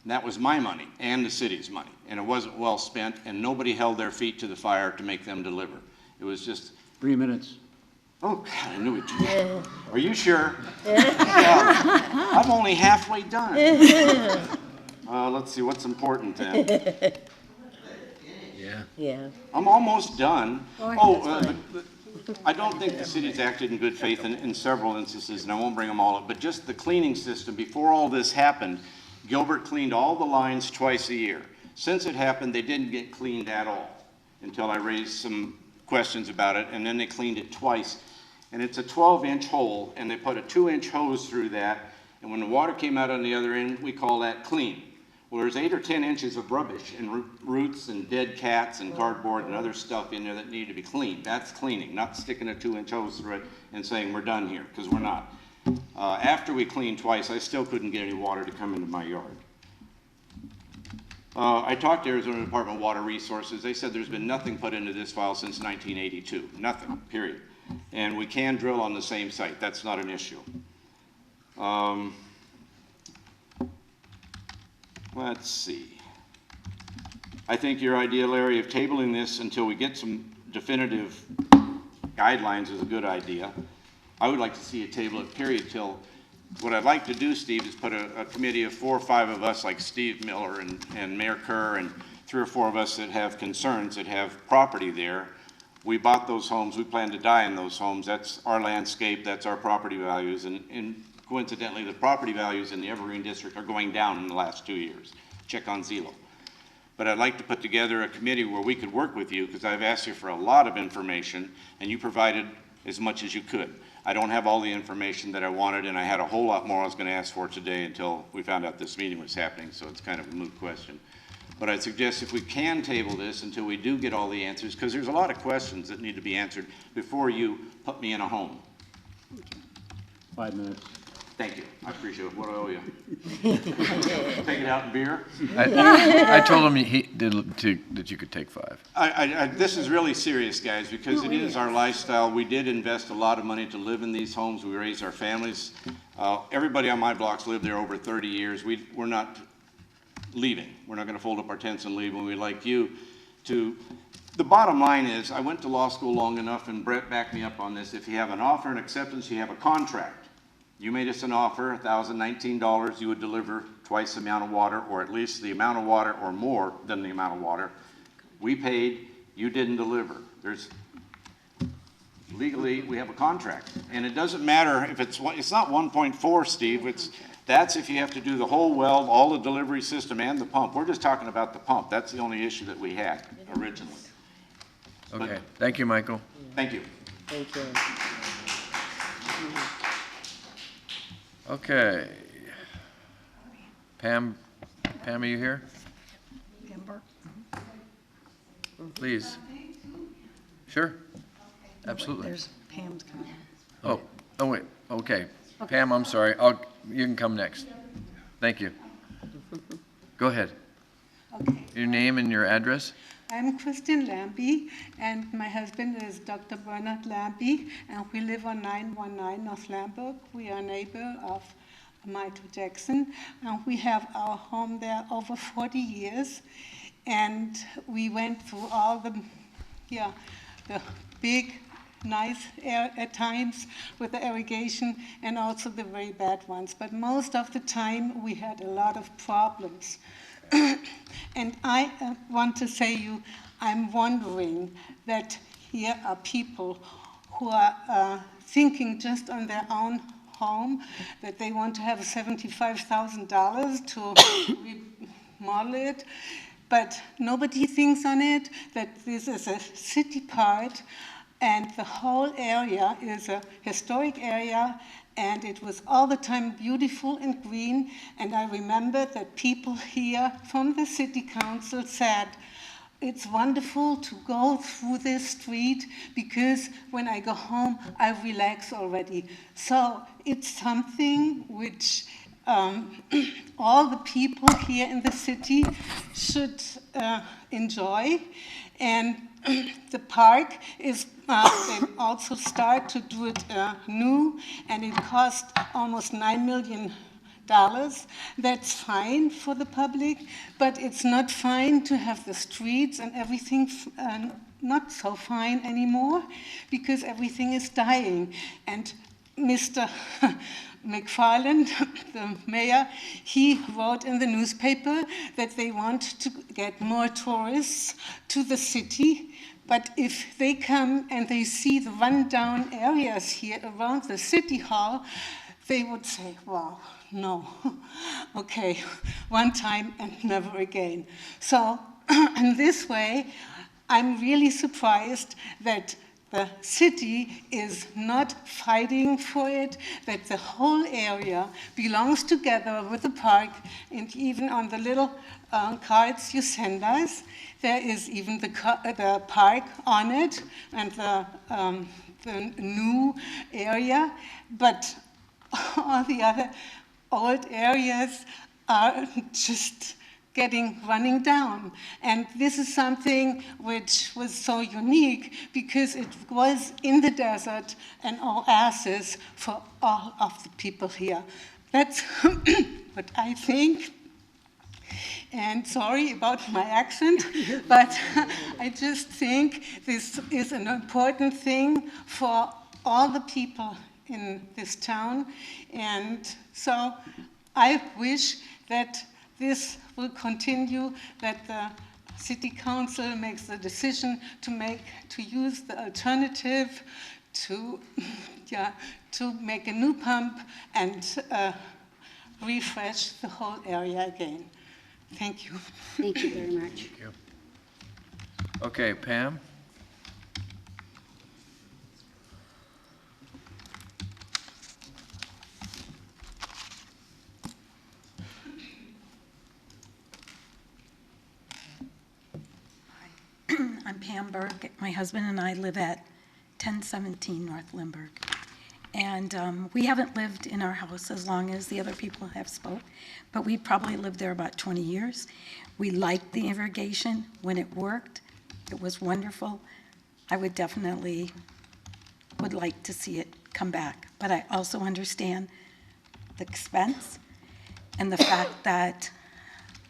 And that was my money and the city's money. And it wasn't well spent, and nobody held their feet to the fire to make them deliver. It was just 3 minutes. Oh, God, I knew it. Are you sure? Yeah, I'm only halfway done. Let's see, what's important then? Yeah. I'm almost done. Oh, I don't think the city's acted in good faith in several instances, and I won't bring them all up, but just the cleaning system, before all this happened, Gilbert cleaned all the lines twice a year. Since it happened, they didn't get cleaned at all until I raised some questions about it, and then they cleaned it twice. And it's a 12-inch hole, and they put a 2-inch hose through that, and when the water came out on the other end, we call that clean. Well, there's 8 or 10 inches of rubbish and roots and dead cats and cardboard and other stuff in there that need to be cleaned. That's cleaning, not sticking a 2-inch hose through it and saying we're done here, because we're not. After we cleaned twice, I still couldn't get any water to come into my yard. I talked to Arizona Department of Water Resources. They said there's been nothing put into this file since 1982. Nothing, period. And we can drill on the same site. That's not an issue. Let's see. I think your idea, Larry, of tabling this until we get some definitive guidelines is a good idea. I would like to see a table it, period, till, what I'd like to do, Steve, is put a committee of 4 or 5 of us, like Steve Miller and Mayor Kerr, and 3 or 4 of us that have concerns, that have property there. We bought those homes, we plan to die in those homes. That's our landscape, that's our property values, and coincidentally, the property values in the Evergreen District are going down in the last 2 years. Check on Zillow. But I'd like to put together a committee where we could work with you, because I've asked you for a lot of information, and you provided as much as you could. I don't have all the information that I wanted, and I had a whole lot more I was going to ask for today until we found out this meeting was happening, so it's kind of a moot question. But I'd suggest if we can table this until we do get all the answers, because there's a lot of questions that need to be answered before you put me in a home. 5 minutes. Thank you. I appreciate it. What do I owe you? Take it out in beer? I told him that you could take 5. This is really serious, guys, because it is our lifestyle. We did invest a lot of money to live in these homes. We raised our families. Everybody on my blocks lived there over 30 years. We're not leaving. We're not going to fold up our tents and leave, and we'd like you to. The bottom line is, I went to law school long enough, and Brett backed me up on this. If you have an offer and acceptance, you have a contract. You made us an offer, $1,019, you would deliver twice the amount of water, or at least the amount of water, or more than the amount of water. We paid, you didn't deliver. Legally, we have a contract. And it doesn't matter if it's not 1.4, Steve, that's if you have to do the whole well, all the delivery system and the pump. We're just talking about the pump. That's the only issue that we had originally. Okay, thank you, Michael. Thank you. Thank you. Okay. Pam, are you here? Please. Sure. Absolutely. There's Pam's coming. Oh, wait, okay. Pam, I'm sorry. You can come next. Thank you. Go ahead. Okay. Your name and your address? I'm Christine Lambie, and my husband is Dr. Bernard Lambie, and we live on 919 North Lamberg. We are a neighbor of Michael Jackson, and we have our home there over 40 years. And we went through all the big, nice at times with the irrigation, and also the very bad ones. But most of the time, we had a lot of problems. And I want to say I'm wondering that here are people who are thinking just on their own home, that they want to have $75,000 to remodel it, but nobody thinks on it, that this is a city part, and the whole area is a historic area, and it was all the time beautiful and green. And I remember that people here from the city council said, it's wonderful to go through this street, because when I go home, I relax already. So it's something which all the people here in the city should enjoy. And the park is, they also start to do it new, and it cost almost $9 million. That's fine for the public, but it's not fine to have the streets and everything not so fine anymore because everything is dying. And Mr. McFarland, the mayor, he wrote in the newspaper that they want to get more tourists to the city. But if they come and they see the rundown areas here around the city hall, they would say, wow, no, okay, one time and never again. So in this way, I'm really surprised that the city is not fighting for it, that the whole area belongs together with the park, and even on the little cards you send us, there is even the park on it and the new area, but all the other old areas are just running down. And this is something which was so unique because it was in the desert an oasis for all of the people here. That's what I think. And sorry about my accent, but I just think this is an important thing for all the people in this town. And so I wish that this will continue, that the city council makes the decision to use the alternative to make a new pump and refresh the whole area again. Thank you. Thank you very much. Thank you. Okay, Pam? I'm Pam Burke. My husband and I live at 1017 North Limburg. And we haven't lived in our house as long as the other people have spoke, but we probably lived there about 20 years. We liked the irrigation when it worked. It was wonderful. I would definitely would like to see it come back. But I also understand the expense and the fact that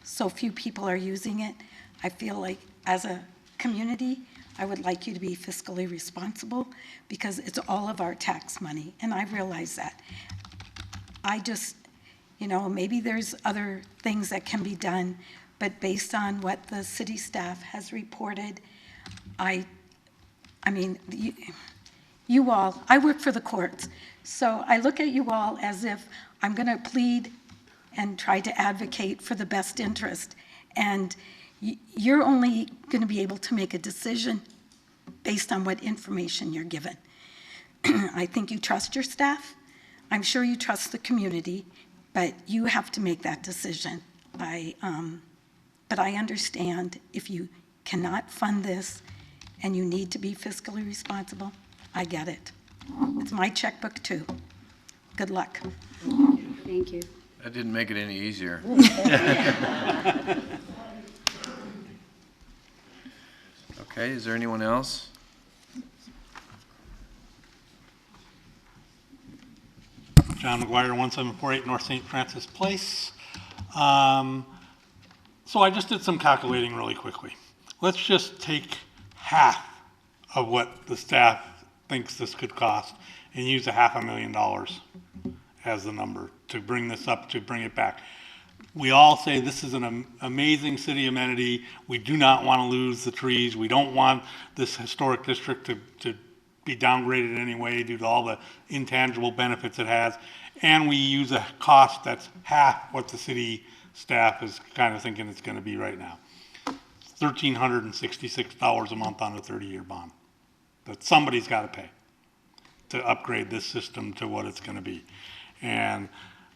so few people are using it. I feel like as a community, I would like you to be fiscally responsible because it's all of our tax money, and I realize that. I just, maybe there's other things that can be done, but based on what the city staff has reported, I mean, you all, I work for the courts, so I look at you all as if I'm going to plead and try to advocate for the best interest, and you're only going to be able to make a decision based on what information you're given. I think you trust your staff. I'm sure you trust the community, but you have to make that decision. But I understand if you cannot fund this and you need to be fiscally responsible, I get it. It's my checkbook too. Good luck. Thank you. That didn't make it any easier. Okay, is there anyone else? John McGuire, 1748 North St. Francis Place. So I just did some calculating really quickly. Let's just take half of what the staff thinks this could cost and use $500,000 as the number to bring this up, to bring it back. We all say this is an amazing city amenity. We do not want to lose the trees. We don't want this historic district to be downgraded in any way due to all the intangible benefits it has. And we use a cost that's half what the city staff is kind of thinking it's going to be right now. $1,366 a month on a 30-year bond that somebody's got to pay to upgrade this system to what it's going to be. And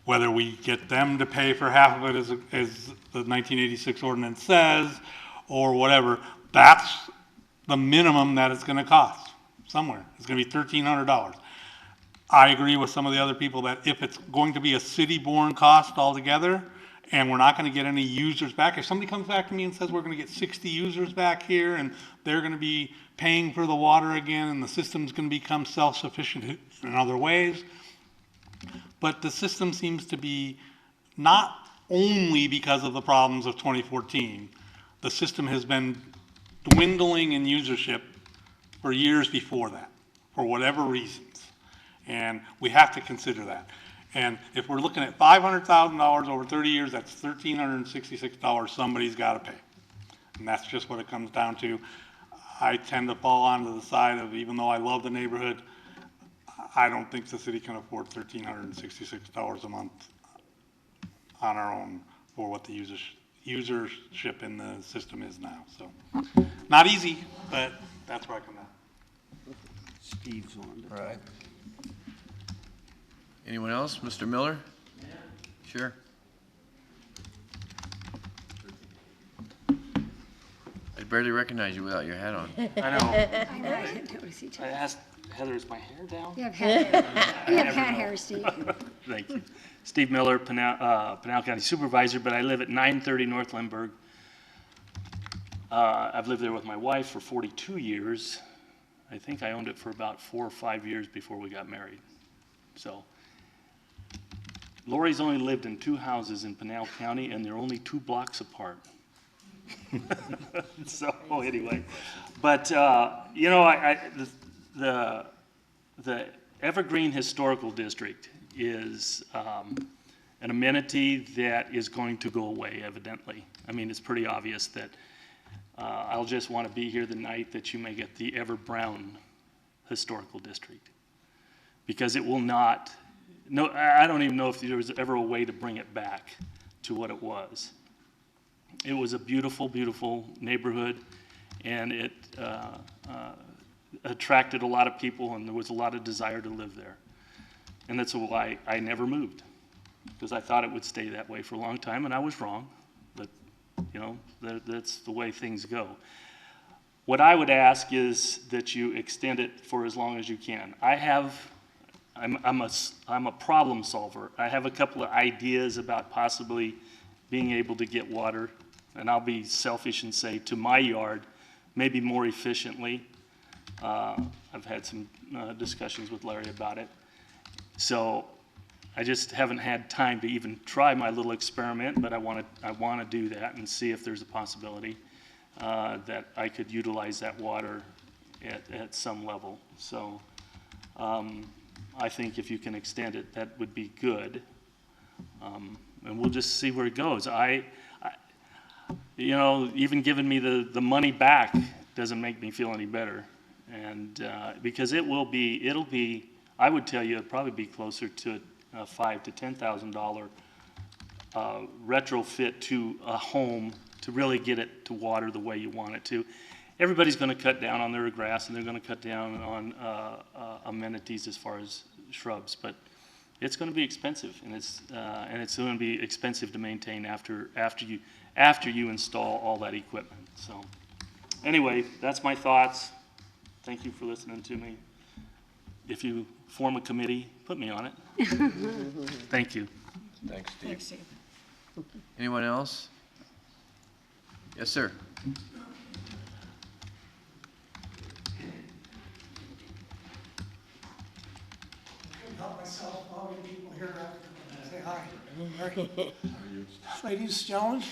whether we get them to pay for half of it as the 1986 ordinance says, or whatever, that's the minimum that it's going to cost somewhere. It's going to be $1,300. I agree with some of the other people that if it's going to be a city-borne cost altogether, and we're not going to get any users back, if somebody comes back to me and says we're going to get 60 users back here, and they're going to be paying for the water again, and the system's going to become self-sufficient in other ways, but the system seems to be not only because of the problems of 2014. The system has been dwindling in usership for years before that, for whatever reasons. And we have to consider that. And if we're looking at $500,000 over 30 years, that's $1,366 somebody's got to pay. And that's just what it comes down to. I tend to fall onto the side of, even though I love the neighborhood, I don't think the city can afford $1,366 a month on our own for what the usership in the system is now. So, not easy, but that's where I come down. Steve's on. All right. Anyone else? Mr. Miller? Yeah. Sure. I barely recognize you without your hat on. I know. I know, I didn't notice each I other. asked Heather, is my hair down? You have hat hair. You have hat hair, Steve. Thank you. Steve Miller, Pinal County Supervisor, but I live at 930 North Lindbergh. I've lived there with my wife for 42 years. I think I owned it for about 4 or 5 years before we got married. So, Lori's only lived in 2 houses in Pinal County, and they're only 2 blocks apart. So anyway, but you know, the Evergreen Historical District is an amenity that is going to go away, evidently. I mean, it's pretty obvious that I'll just want to be here the night that you make it the Ever Brown Historical District, because it will not. No, I don't even know if there was ever a way to bring it back to what it was. It was a beautiful, beautiful neighborhood, and it attracted a lot of people, and there was a lot of desire to live there. And that's why I never moved, because I thought it would stay that way for a long time, and I was wrong. But, you know, that's the way things go. What I would ask is that you extend it for as long as you can. I'm a problem solver. I have a couple of ideas about possibly being able to get water, and I'll be selfish and say to my yard, maybe more efficiently. I've had some discussions with Larry about it. So I just haven't had time to even try my little experiment, but I want to do that and see if there's a possibility that I could utilize that water at some level. So I think if you can extend it, that would be good. And we'll just see where it goes. You know, even giving me the money back doesn't make me feel any better. And because it'll be, I would tell you, it'd probably be closer to a $5,000 to $10,000 retrofit to a home to really get it to water the way you want it to. Everybody's going to cut down on their grass, and they're going to cut down on amenities as far as shrubs, but it's going to be expensive, and it's going to be expensive to maintain after you install all that equipment. So, anyway, that's my thoughts. Thank you for listening to me. If you form a committee, put me on it. Thank you. Thanks, Steve. Thanks, Steve. Anyone else? Yes, sir. Help myself, all the people here, say hi. Ladies, gentlemen.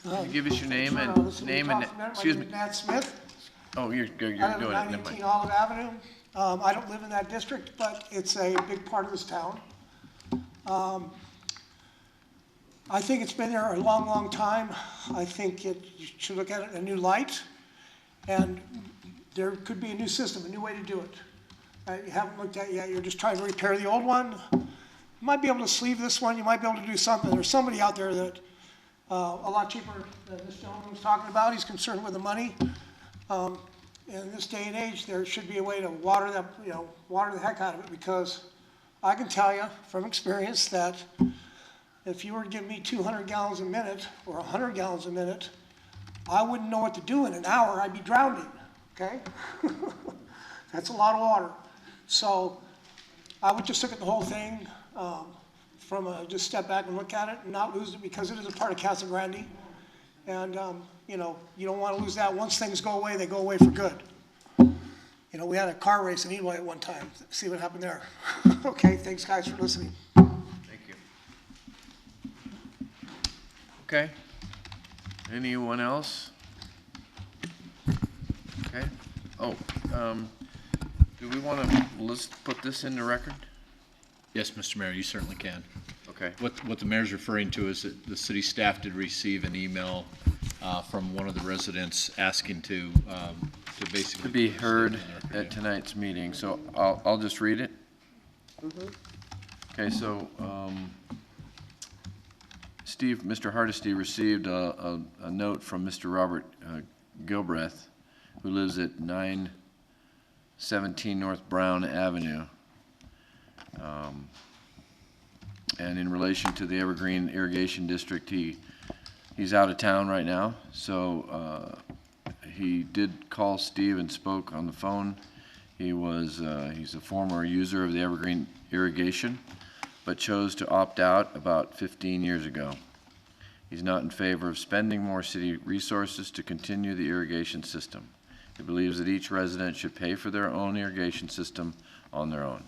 Can you give us your name and excuse me. Nat Smith. Oh, you're doing it. I live at Never 918 mind. Olive Avenue. I don't live in that district, but it's a big part of this town. I think it's been there a long, long time. I think you should look at it in a new light, and there could be a new system, a new way to do it. You haven't looked at it yet. You're just trying to repair the old one. You might be able to sleeve this one. You might be able to do something. There's somebody out there that a lot cheaper than this gentleman was talking about. He's concerned with the money. In this day and age, there should be a way to water that, water the heck out of it, because I can tell you from experience that if you were to give me 200 gallons a minute or 100 gallons a minute, I wouldn't know what to do in an hour. I'd be drowning, okay? That's a lot of water. So I would just look at the whole thing just step back and look at it and not lose it, because it is a part of Casa Grande. And, you don't want to lose that. Once things go away, they go away for good. We had a car race in Eloy at one time. See what happened there. Okay, thanks, guys, for listening. Thank you. Okay. Anyone else? Oh, do we want to put this in the record? Yes, Mr. Mayor, you certainly can. Okay. What the mayor's referring to is that the city staff did receive an email from one of the residents asking to basically. To be heard at tonight's meeting, so I'll just read it. Okay, so, Mr. Hardesty received a note from Mr. Robert Gilbreth, who lives at 917 North Brown Avenue. And in relation to the Evergreen Irrigation District, he's out of town right now, so he did call Steve and spoke on the phone. He's a former user of the Evergreen Irrigation, but chose to opt out about 15 years ago. He's not in favor of spending more city resources to continue the irrigation system. He believes that each resident should pay for their own irrigation system on their own.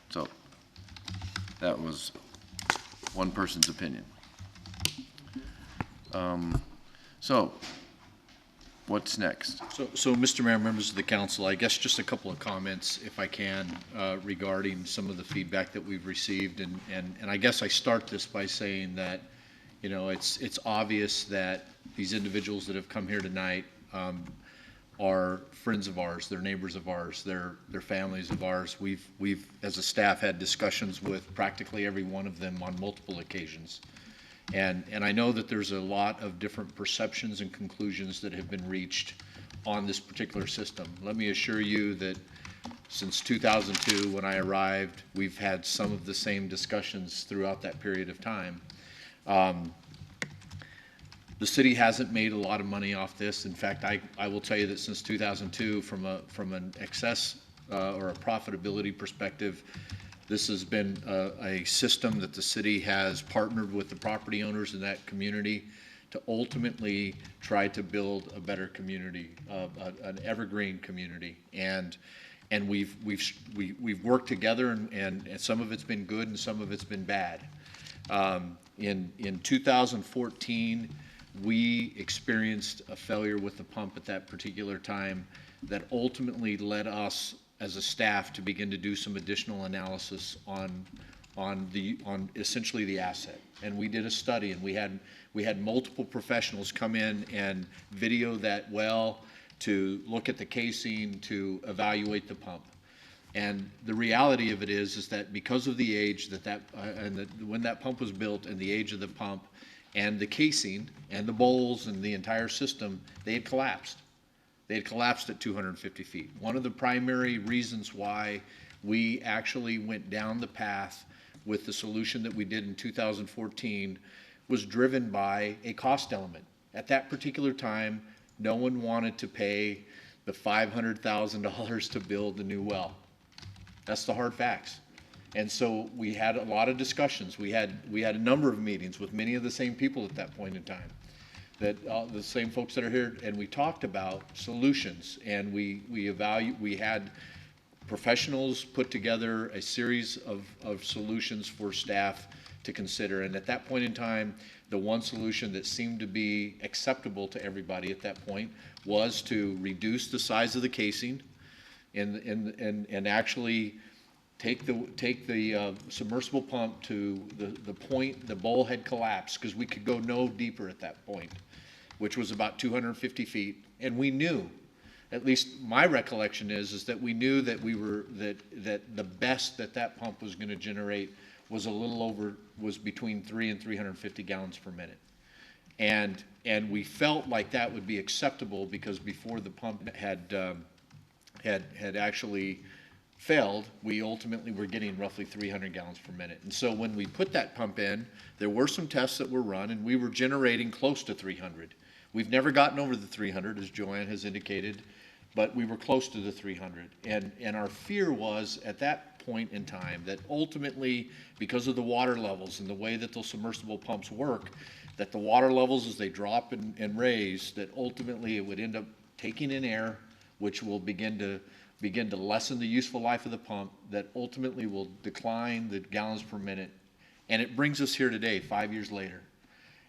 So that was one person's opinion. So what's next? So, Mr. Mayor, members of the council, I guess just a couple of comments, if I can, regarding some of the feedback that we've received. And I guess I start this by saying that, you know, it's obvious that these individuals that have come here tonight are friends of ours, they're neighbors of ours, they're families of ours. We've, as a staff, had discussions with practically every one of them on multiple occasions. And I know that there's a lot of different perceptions and conclusions that have been reached on this particular system. Let me assure you that since 2002, when I arrived, we've had some of the same discussions throughout that period of time. The city hasn't made a lot of money off this. In fact, I will tell you that since 2002, from an excess or a profitability perspective, this has been a system that the city has partnered with the property owners in that community to ultimately try to build a better community, an evergreen community. And we've worked together, and some of it's been good and some of it's been bad. In 2014, we experienced a failure with the pump at that particular time that ultimately led us as a staff to begin to do some additional analysis on essentially the asset. And we did a study, and we had multiple professionals come in and video that well, to look at the casing, to evaluate the pump. And the reality of it is that because of the age when that pump was built, and the age of the pump and the casing and the bowls and the entire system, they had collapsed. They had collapsed at 250 feet. One of the primary reasons why we actually went down the path with the solution that we did in 2014 was driven by a cost element. At that particular time, no one wanted to pay the $500,000 to build the new well. That's the hard facts. And so we had a lot of discussions. We had a number of meetings with many of the same people at that point in time, that the same folks that are here, and we talked about solutions, and we had professionals put together a series of solutions for staff to consider. And at that point in time, the one solution that seemed to be acceptable to everybody at that point was to reduce the size of the casing and actually take the submersible pump to the point the bowl had collapsed, because we could go no deeper at that point, which was about 250 feet. And we knew, at least my recollection is that we knew that that the best that pump was going to generate was was between 3 and 350 gallons per minute. And we felt like that would be acceptable, because before the pump had actually failed, we ultimately were getting roughly 300 gallons per minute. And so when we put that pump in, there were some tests that were run, and we were generating close to 300. We've never gotten over the 300, as Joanne has indicated, but we were close to the 300. And our fear was, at that point in time, that ultimately, because of the water levels and the way that those submersible pumps work, that the water levels, as they drop and raise, that ultimately it would end up taking in air, which will begin to lessen the useful life of the pump, that ultimately will decline the gallons per minute. And it brings us here today, 5 years later.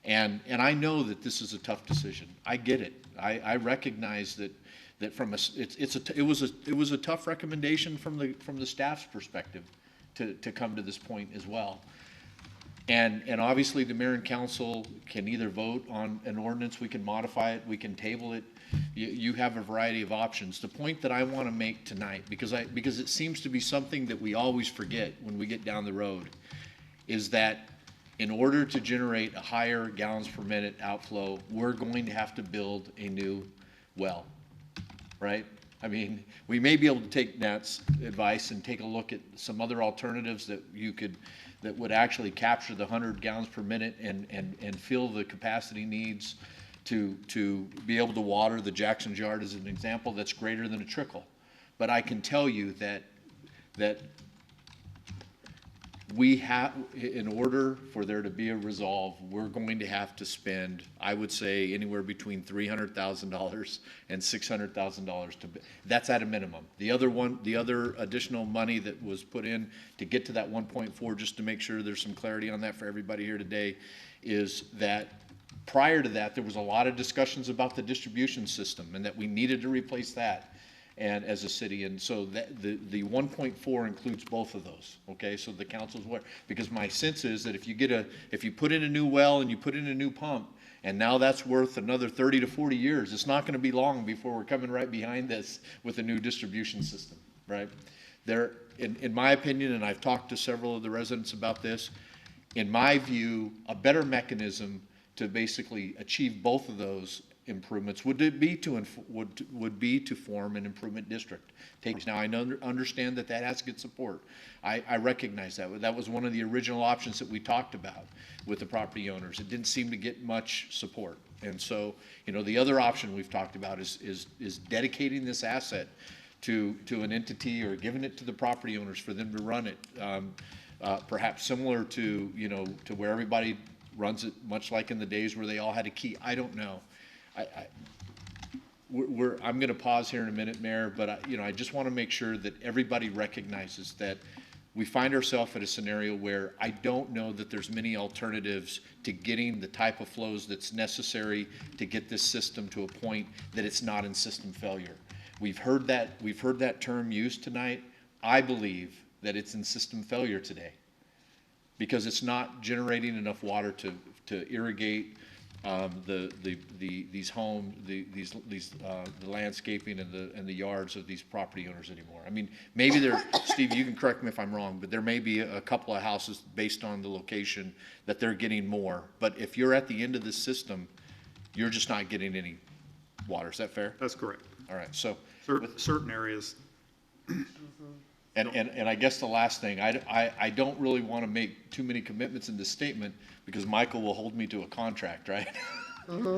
And I know that this is a tough decision. I get it. I recognize that that from a, it was a tough recommendation from the staff's perspective to come to this point as well. And obviously, the mayor and council can either vote on an ordinance, we can modify it, we can table it. You have a variety of options. The point that I want to make tonight, because it seems to be something that we always forget when we get down the road, is that in order to generate a higher gallons per minute outflow, we're going to have to build a new well, right? I mean, we may be able to take Nat's advice and take a look at some other alternatives that that would actually capture the 100 gallons per minute and fill the capacity needs to be able to water the Jackson's Yard as an example that's greater than a trickle. But I can tell you that we have, in order for there to be a resolve, we're going to have to spend, I would say, anywhere between $300,000 and $600,000 that's at a minimum. The other additional money that was put in to get to that 1.4, just to make sure there's some clarity on that for everybody here today, is that prior to that, there was a lot of discussions about the distribution system and that we needed to replace that. And as a city, and so that the 1.4 includes both of those, okay? So the council's aware, because my sense is that if you put in a new well and you put in a new pump, and now that's worth another 30 to 40 years, it's not going to be long before we're coming right behind this with a new distribution system, right? There, in my opinion, and I've talked to several of the residents about this, in my view, a better mechanism to basically achieve both of those improvements would be to form an improvement district. Now, I understand that has to get support. I recognize that. That was one of the original options that we talked about with the property owners. It didn't seem to get much support. And so, the other option we've talked about is dedicating this asset to an entity or giving it to the property owners for them to run it, perhaps similar to, to where everybody runs it, much like in the days where they all had a key. I don't know. I'm going to pause here in a minute, Mayor, but I just want to make sure that everybody recognizes that we find ourselves in a scenario where I don't know that there's many alternatives to getting the type of flows that's necessary to get this system to a point that it's not in system failure. We've heard that term used tonight. I believe that it's in system failure today because it's not generating enough water to irrigate these homes, the landscaping and the yards of these property owners anymore. I mean, maybe Steve, you can correct me if I'm wrong, but there may be a couple of houses based on the location that they're getting more. But if you're at the end of the system, you're just not getting any water. Is that fair? That's correct. All right. So certain areas. And I guess the last thing, I don't really want to make too many commitments in this statement because Michael will hold me to a contract, right?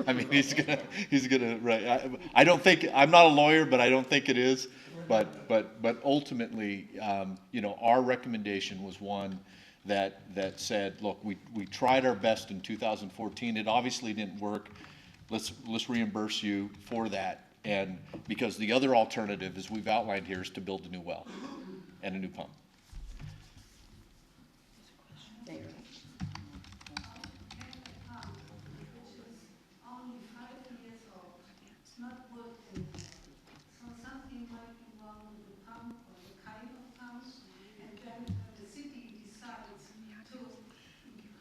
I mean, he's gonna, right. I don't think, I'm not a lawyer, but I don't think it is. But ultimately, our recommendation was one that said, look, we tried our best in 2014. It obviously didn't work. Let's reimburse you for that. And because the other alternative, as we've outlined here, is to build a new well and a new pump.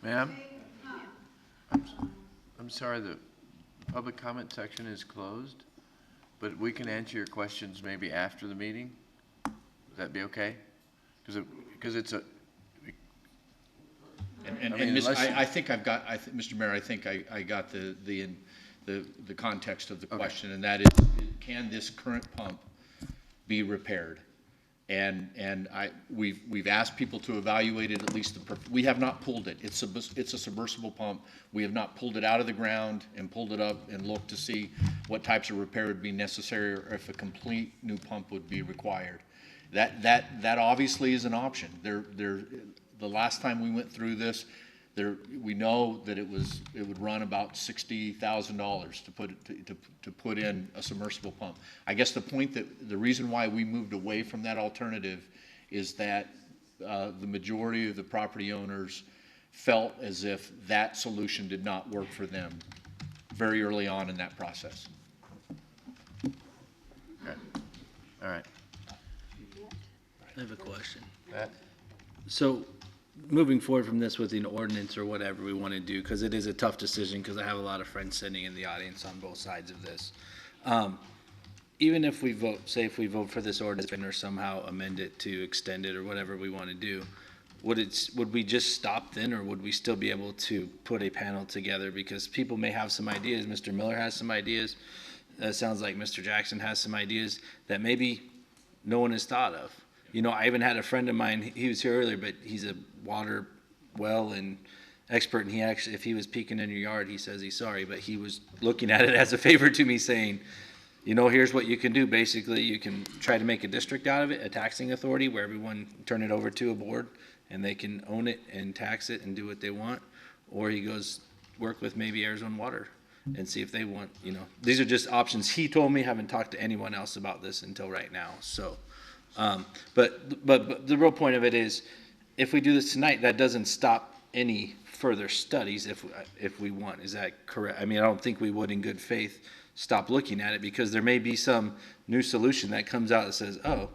Ma'am? I'm sorry, the public comment section is closed, but we can answer your questions maybe after the meeting. Would that be okay? Because it's a... I think I've got, Mr. Mayor, I think I got the context of the question, and that is, can this current pump be repaired? And we've asked people to evaluate it, at least we have not pulled it. It's a submersible pump. We have not pulled it out of the ground and pulled it up and looked to see what types of repair would be necessary or if a complete new pump would be required. That obviously is an option. The last time we went through this, we know that it would run about $60,000 to put in a submersible pump. I guess the reason why we moved away from that alternative is that the majority of the property owners felt as if that solution did not work for them very early on in that process. All right. I have a question. Matt? So, moving forward from this with an ordinance or whatever we want to do, because it is a tough decision, because I have a lot of friends sitting in the audience on both sides of this. Even if we vote, say if we vote for this ordinance or somehow amend it to extend it or whatever we want to do, would we just stop then, or would we still be able to put a panel together? Because people may have some ideas. Mr. Miller has some ideas. It sounds like Mr. Jackson has some ideas that maybe no one has thought of. You know, I even had a friend of mine, he was here earlier, but he's a water well and expert, and he actually, if he was peeking in your yard, he says he's sorry, but he was looking at it as a favor to me, saying, you know, here's what you can do. Basically, you can try to make a district out of it, a taxing authority where everyone turn it over to a board and they can own it and tax it and do what they want. Or he goes, work with maybe Arizona Water and see if they want, you know, these are just options he told me. Haven't talked to anyone else about this until right now. So, but the real point of it is, if we do this tonight, that doesn't stop any further studies if we want. Is that correct? I mean, I don't think we would in good faith stop looking at it, because there may be some new solution that comes out that says, oh,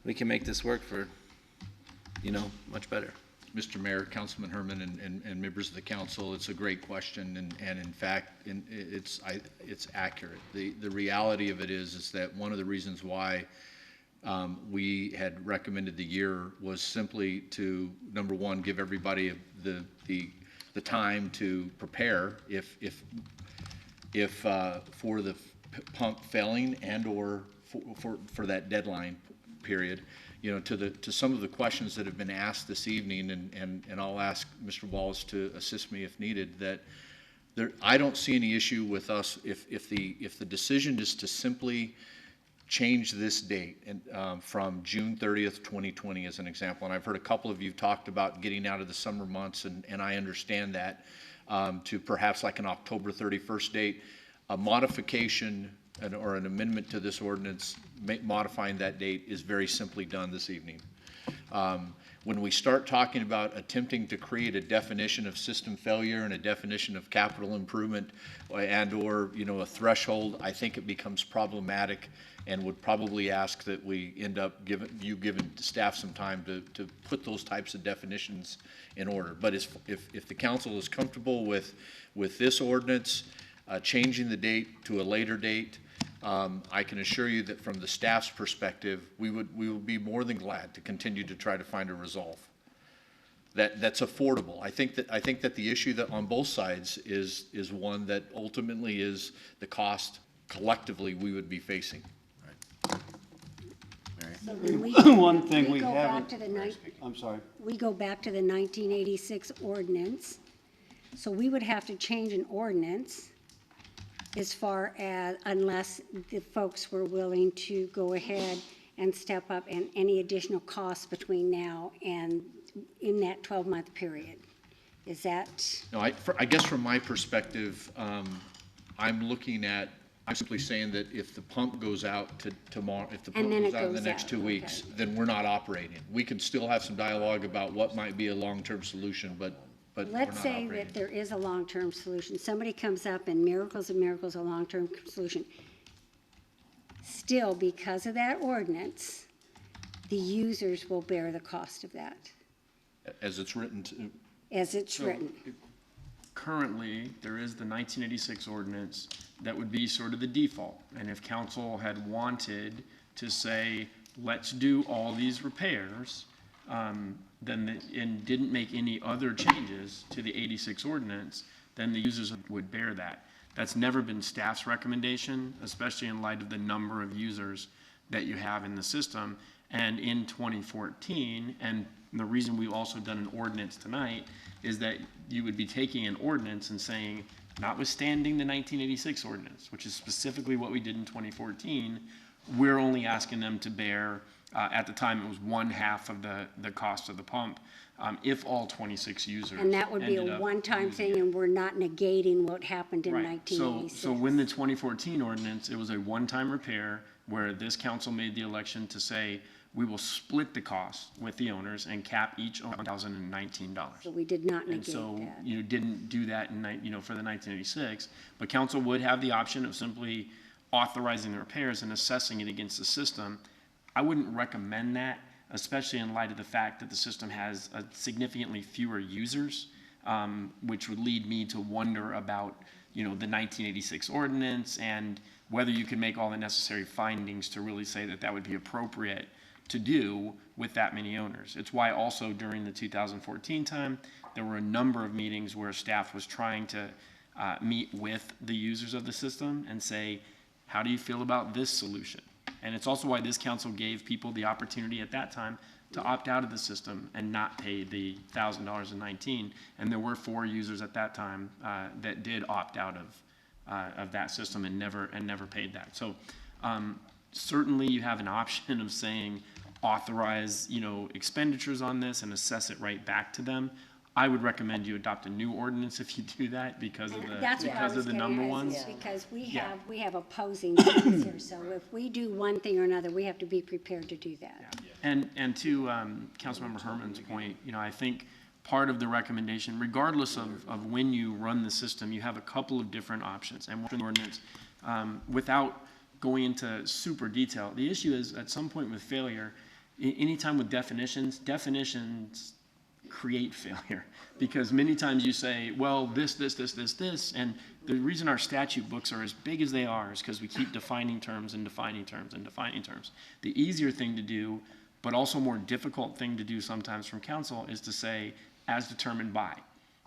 we can make this work for, you know, much better. Mr. Mayor, Councilman Herman, and members of the council, it's a great question, and in fact, it's accurate. The reality of it is that one of the reasons why we had recommended the year was simply to, number one, give everybody the time to prepare if for the pump failing and or for that deadline period. You know, to some of the questions that have been asked this evening, and I'll ask Mr. Wallace to assist me if needed, that I don't see any issue with us if the decision is to simply change this date and from June 30th, 2020 as an example. And I've heard a couple of you talked about getting out of the summer months, and I understand that, to perhaps like an October 31st date. A modification or an amendment to this ordinance modifying that date is very simply done this evening. When we start talking about attempting to create a definition of system failure and a definition of capital improvement and or, you know, a threshold, I think it becomes problematic, and would probably ask that we end up giving staff some time to put those types of definitions in order. But if the council is comfortable with this ordinance, changing the date to a later date, I can assure you that from the staff's perspective, we will be more than glad to continue to try to find a resolve that's affordable. I think that the issue that on both sides is one that ultimately is the cost collectively we would be facing. So when we One thing we go back haven't, to the I'm sorry. we go back to the 1986 ordinance, so we would have to change an ordinance as far as, unless the folks were willing to go ahead and step up and any additional costs between now and in that 12-month period. Is that? No, I guess from my perspective, I'm simply saying that if the pump goes out to tomorrow, if the pump goes out in the next 2 weeks, then we're not operating. We can still have some dialogue about what might be a long-term solution, but we're not Let's say operating. that there is a long-term solution. Somebody comes up and miracles of miracles, a long-term solution. Still, because of that ordinance, the users will bear the cost of that, As it's written as it's So, written. Currently, there is the 1986 ordinance that would be sort of the default. And if council had wanted to say, let's do all these repairs, and didn't make any other changes to the 86 ordinance, then the users would bear that. That's never been staff's recommendation, especially in light of the number of users that you have in the system. And in 2014, and the reason we've also done an ordinance tonight is that you would be taking an ordinance and saying, notwithstanding the 1986 ordinance, which is specifically what we did in 2014, we're only asking them to bear, at the time it was 1/2 of the cost of the pump, if all 26 users. And that would be ended a up one-time using thing, and we're not negating what happened in Right. 1986. So when the 2014 ordinance, it was a one-time repair where this council made the election to say, we will split the cost with the owners and cap each on $1,019. So we did not And negate so that. you didn't do that for the 1986, but council would have the option of simply authorizing the repairs and assessing it against the system I wouldn't recommend that, especially in light of the fact that the system has significantly fewer users, which would lead me to wonder about, the 1986 ordinance and whether you can make all the necessary findings to really say that that would be appropriate to do with that many owners. It's why also during the 2014 time, there were a number of meetings where staff was trying to meet with the users of the system and say, how do you feel about this solution? And it's also why this council gave people the opportunity at that time to opt out of the system and not pay the $1,000 in 19. And there were 4 users at that time that did opt out of that system and never paid that. So certainly you have an option of saying authorize expenditures on this and assess it right back to them. I would recommend you adopt a new ordinance if you do that because of the number ones. Because we have opposing views here, so if we do one thing or another, we have to be prepared to do that. And to Councilmember Herman's point, I think part of the recommendation, regardless of when you run the system, you have a couple of different options. And one ordinance, without going into super detail, the issue is at some point with failure, anytime with definitions create failure, because many times you say, well, this, and the reason our statute books are as big as they are is because we keep defining terms and defining terms and defining terms. The easier thing to do, but also more difficult thing to do sometimes from council, is to say, as determined by,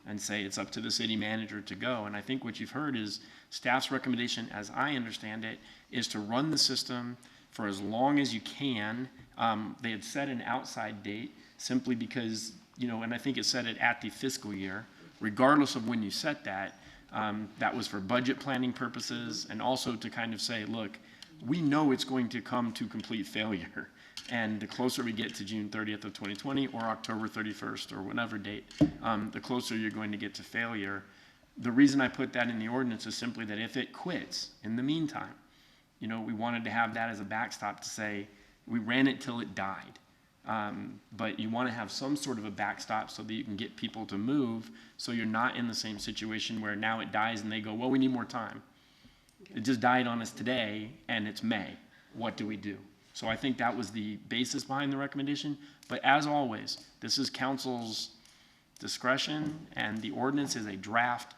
and say it's up to the city manager to go. And I think what you've heard is staff's recommendation, as I understand it, is to run the system for as long as you can. They had set an outside date simply because, and I think it said it at the fiscal year, regardless of when you set that, that was for budget planning purposes and also to kind of say, look, we know it's going to come to complete failure. And the closer we get to June 30th of 2020 or October 31st or whatever date, the closer you're going to get to failure. The reason I put that in the ordinance is simply that if it quits in the meantime, we wanted to have that as a backstop to say, we ran it till it died. But you want to have some sort of a backstop so that you can get people to move so you're not in the same situation where now it dies and they go, well, we need more time. It just died on us today and it's May. What do we do? So I think that was the basis behind the recommendation. But as always, this is council's discretion and the ordinance is a draft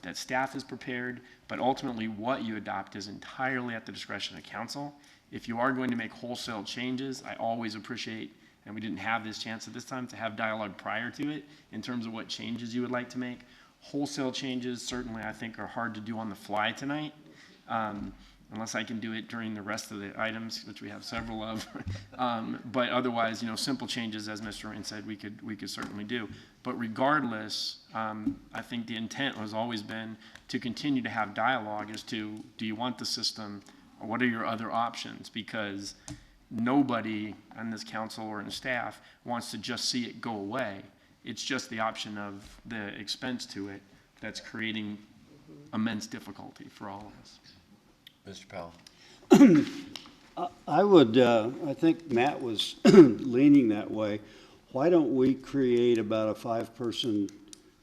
that staff has prepared, but ultimately what you adopt is entirely at the discretion of council. If you are going to make wholesale changes, I always appreciate, and we didn't have this chance at this time, to have dialogue prior to it in terms of what changes you would like to make. Wholesale changes certainly I think are hard to do on the fly tonight, unless I can do it during the rest of the items, which we have several of. But otherwise, simple changes, as Mr. Rain said, we could certainly do. But regardless, I think the intent has always been to continue to have dialogue as to, do you want the system, or what are your other options? Because nobody on this council or in the staff wants to just see it go away. It's just the option of the expense to it that's creating immense difficulty for all of us. Mr. Powell. I think Matt was leaning that way. Why don't we create about a 5-person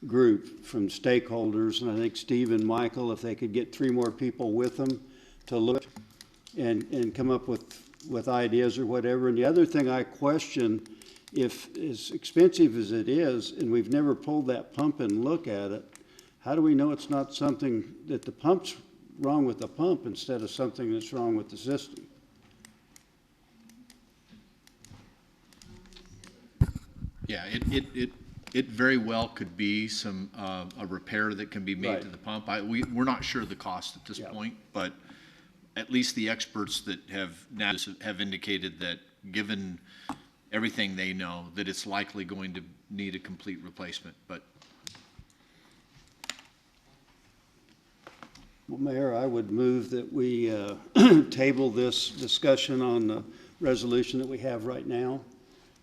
group from stakeholders, and I think Steve and Michael, if they could get 3 more people with them to look and come up with ideas or whatever. And the other thing I question, if as expensive as it is, and we've never pulled that pump and look at it, how do we know it's not something that the pump's wrong with the pump instead of something that's wrong with the system? Yeah, it very well could be a repair that can be made to the pump. We're not sure the cost at this point, but at least the experts that have indicated that, given everything they know, that it's likely going to need a complete replacement. But well, Mayor, I would move that we table this discussion on the resolution that we have right now,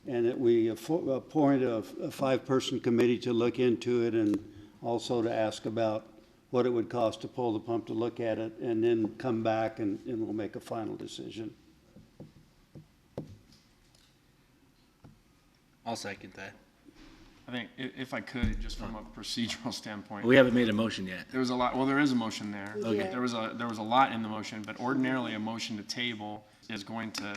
and that we appoint a 5-person committee to look into it, and also to ask about what it would cost to pull the pump to look at it, and then come back and we'll make a final decision. I'll second that. I think if I could, just from a procedural standpoint. We haven't made a motion yet. There was a lot, well, there is a motion there. Okay. There was a lot in the motion, but ordinarily a motion to table is going to,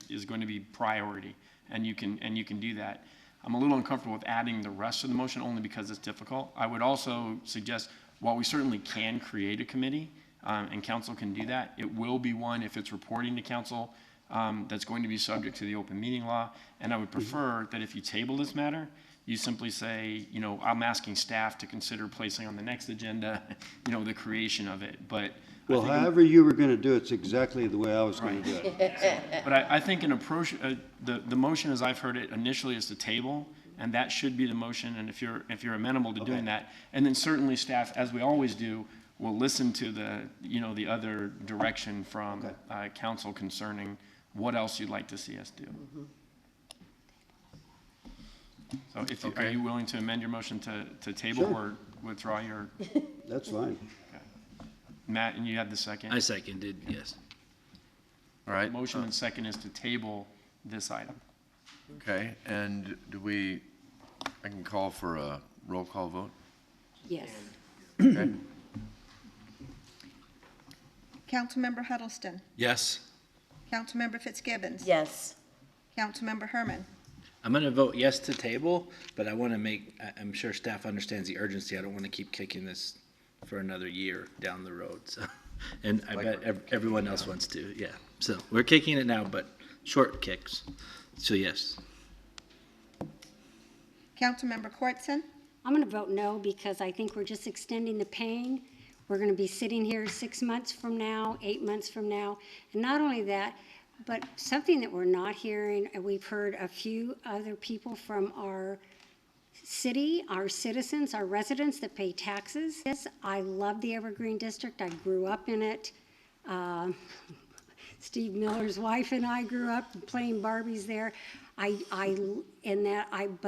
is going to be priority, and you can do that. I'm a little uncomfortable with adding the rest of the motion only because it's difficult. I would also suggest, while we certainly can create a committee, and council can do that, it will be one, if it's reporting to council, that's going to be subject to the open meeting law. And I would prefer that if you table this matter, you simply say, I'm asking staff to consider placing on the next agenda, the creation of it. But Well, however you were going to do it's exactly the way I was going to do it. But I think an approach, the motion as I've heard it initially is to table, and that should be the motion. And if you're amenable to doing that, and then certainly staff, as we always do, will listen to the other direction from council concerning what else you'd like to see us do. So are you willing to amend your motion to table or withdraw your? That's fine. Matt, and you had the second? I seconded, yes. All right. Motion and second is to table this item. Okay, and I can call for a roll call vote? Yes. Okay. Councilmember Huddleston. Yes. Councilmember Fitzgibbons. Yes. Councilmember Herman. I'm going to vote yes to table, but I'm sure staff understands the urgency. I don't want to keep kicking this for another year down the road. So, and I bet everyone else wants to, yeah. So we're kicking it now, but short kicks. So yes. Councilmember Courtson. I'm going to vote no because I think we're just extending the pain. We're going to be sitting here 6 months from now, 8 months from now. And not only that, but something that we're not hearing, and we've heard a few other people from our city, our citizens, our residents that pay taxes. Yes, I love the Evergreen District. I grew up in it. Steve Miller's wife and I grew up playing Barbies there. But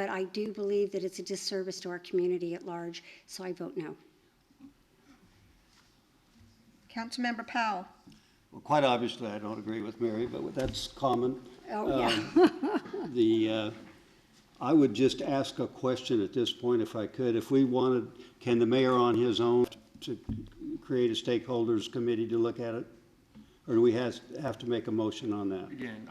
I do believe that it's a disservice to our community at large, so I vote no. Councilmember Powell. Well, quite obviously, I don't agree with Mary, but that's common. Oh, yeah. I would just ask a question at this point, if I could. If we wanted, can the mayor on his own to create a stakeholders committee to look at it? Or do we have to make a motion on that? Again,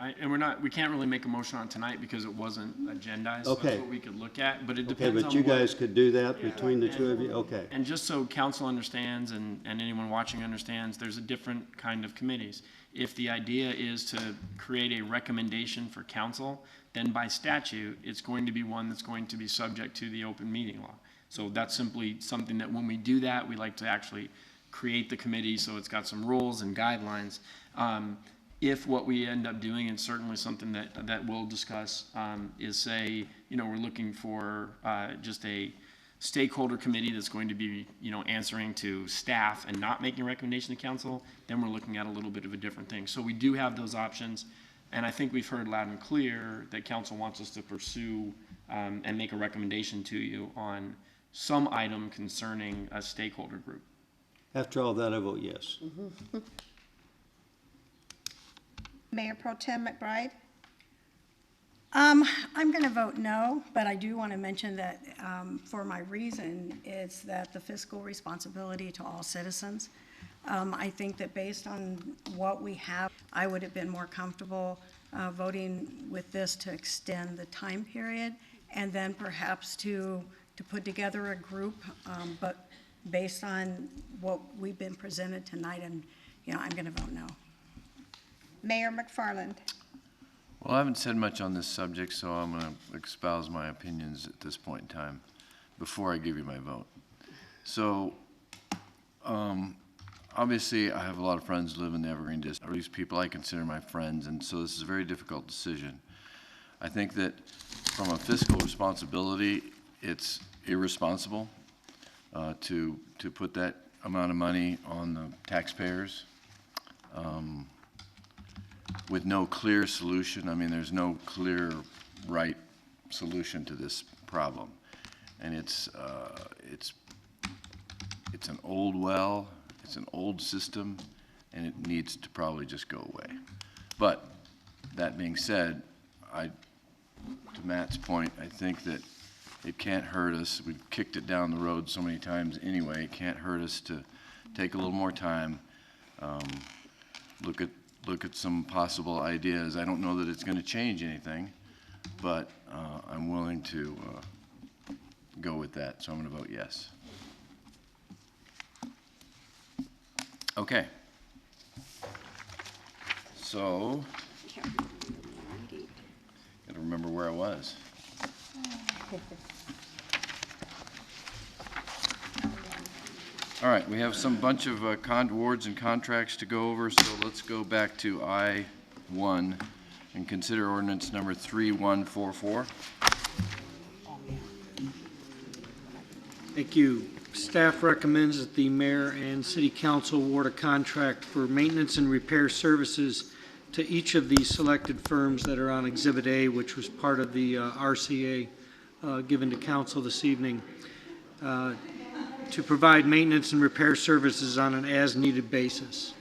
we can't really make a motion on tonight because it wasn't agendized. So Okay. that's what we could look at, but it Okay, depends on but you what- guys could do that between the two of you? Okay. And just so council understands and anyone watching understands, there's a different kind of committees. If the idea is to create a recommendation for council, then by statute, it's going to be one that's going to be subject to the open meeting law. So that's simply something that when we do that, we like to actually create the committee so it's got some rules and guidelines. If what we end up doing, and certainly something that we'll discuss, is say, we're looking for just a stakeholder committee that's going to be, answering to staff and not making a recommendation to council, then we're looking at a little bit of a different thing. So we do have those options, and I think we've heard loud and clear that council wants us to pursue and make a recommendation to you on some item concerning a stakeholder group. After all that, I vote yes. Mayor Pro Tem McBride. I'm going to vote no, but I do want to mention that for my reason is that the fiscal responsibility to all citizens. I think that based on what we have, I would have been more comfortable voting with this to extend the time period and then perhaps to put together a group, but based on what we've been presented tonight, and I'm going to vote no. Mayor McFarland. Well, I haven't said much on this subject, so I'm going to espouse my opinions at this point in time before I give you my vote. So, obviously, I have a lot of friends who live in the Evergreen District, or these people I consider my friends, and so this is a very difficult decision. I think that from a fiscal responsibility, it's irresponsible to put that amount of money on the taxpayers with no clear solution. I mean, there's no clear, right solution to this problem. And it's an old well, it's an old system, and it needs to probably just go away. But that being said, to Matt's point, I think that it can't hurt us. We've kicked it down the road so many times anyway. It can't hurt us to take a little more time, look at look at some possible ideas. I don't know that it's going to change anything, but I'm willing to go with that, so I'm going to vote yes. Okay. So, gotta remember where I was. All right, we have some bunch of awards and contracts to go over, so let's go back to I-1 and consider ordinance number 3144. Thank you. Staff recommends that the mayor and city council award a contract for maintenance and repair services to each of the selected firms that are on Exhibit A, which was part of the RCA given to council this evening, to provide maintenance and repair services on an as-needed basis.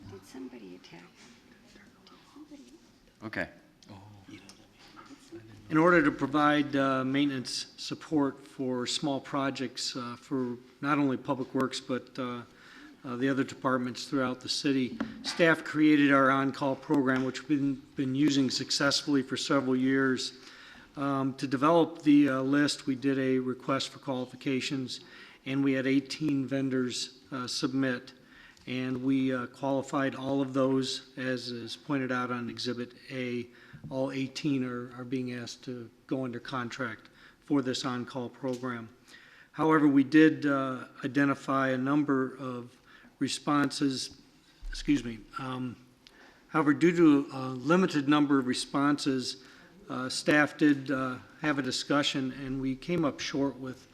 Did somebody attack? Okay. In order to provide maintenance support for small projects for not only Public Works but the other departments throughout the city, staff created our on-call program, which we've been using successfully for several years. To develop the list, we did a request for qualifications, and we had 18 vendors submit, and we qualified all of those, as is pointed out on Exhibit A. All 18 are being asked to go under contract for this on-call program. However, we did identify a number of responses, however, due to a limited number of responses, staff did have a discussion, and we came up short with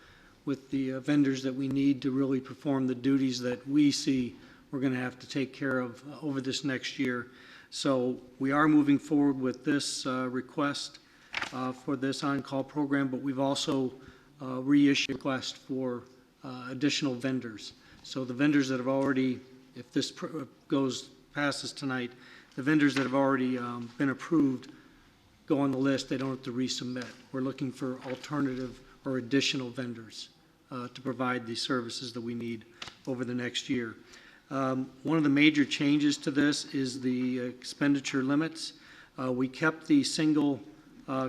the vendors that we need to really perform the duties that we see we're going to have to take care of over this next year. So we are moving forward with this request for this on-call program, but we've also reissued a request for additional vendors. So the vendors that have already, if this passes tonight, the vendors that have already been approved go on the list. They don't have to resubmit. We're looking for alternative or additional vendors to provide the services that we need over the next year. One of the major changes to this is the expenditure limits. We kept the single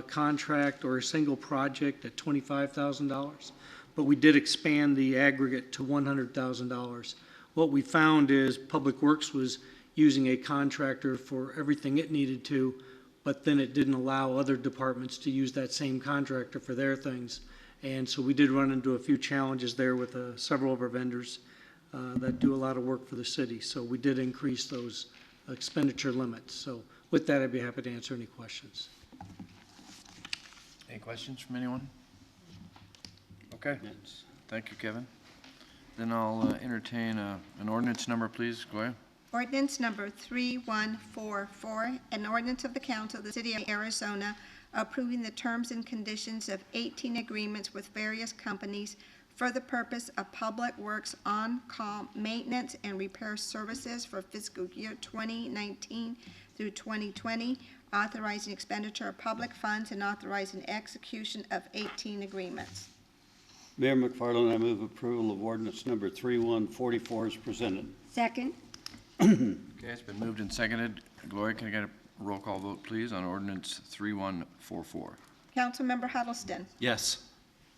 contract or a single project at $25,000, but we did expand the aggregate to $100,000. What we found is Public Works was using a contractor for everything it needed to, but then it didn't allow other departments to use that same contractor for their things. And so we did run into a few challenges there with several of our vendors that do a lot of work for the city. So we did increase those expenditure limits. So with that, I'd be happy to answer any questions. Any questions from anyone? Okay. Thank you, Kevin. Then I'll entertain an ordinance number, please. Go ahead. Ordinance number 3144, an ordinance of the Council of the City of Arizona approving the terms and conditions of 18 agreements with various companies for the purpose of Public Works on-call maintenance and repair services for fiscal year 2019 through 2020, authorizing expenditure of public funds and authorizing execution of 18 agreements. Mayor McFarland, I move approval of ordinance number 3144 as presented. Second. Okay, it's been moved and seconded. Gloria, can I get a roll call vote, please, on ordinance 3144? Councilmember Huddleston. Yes.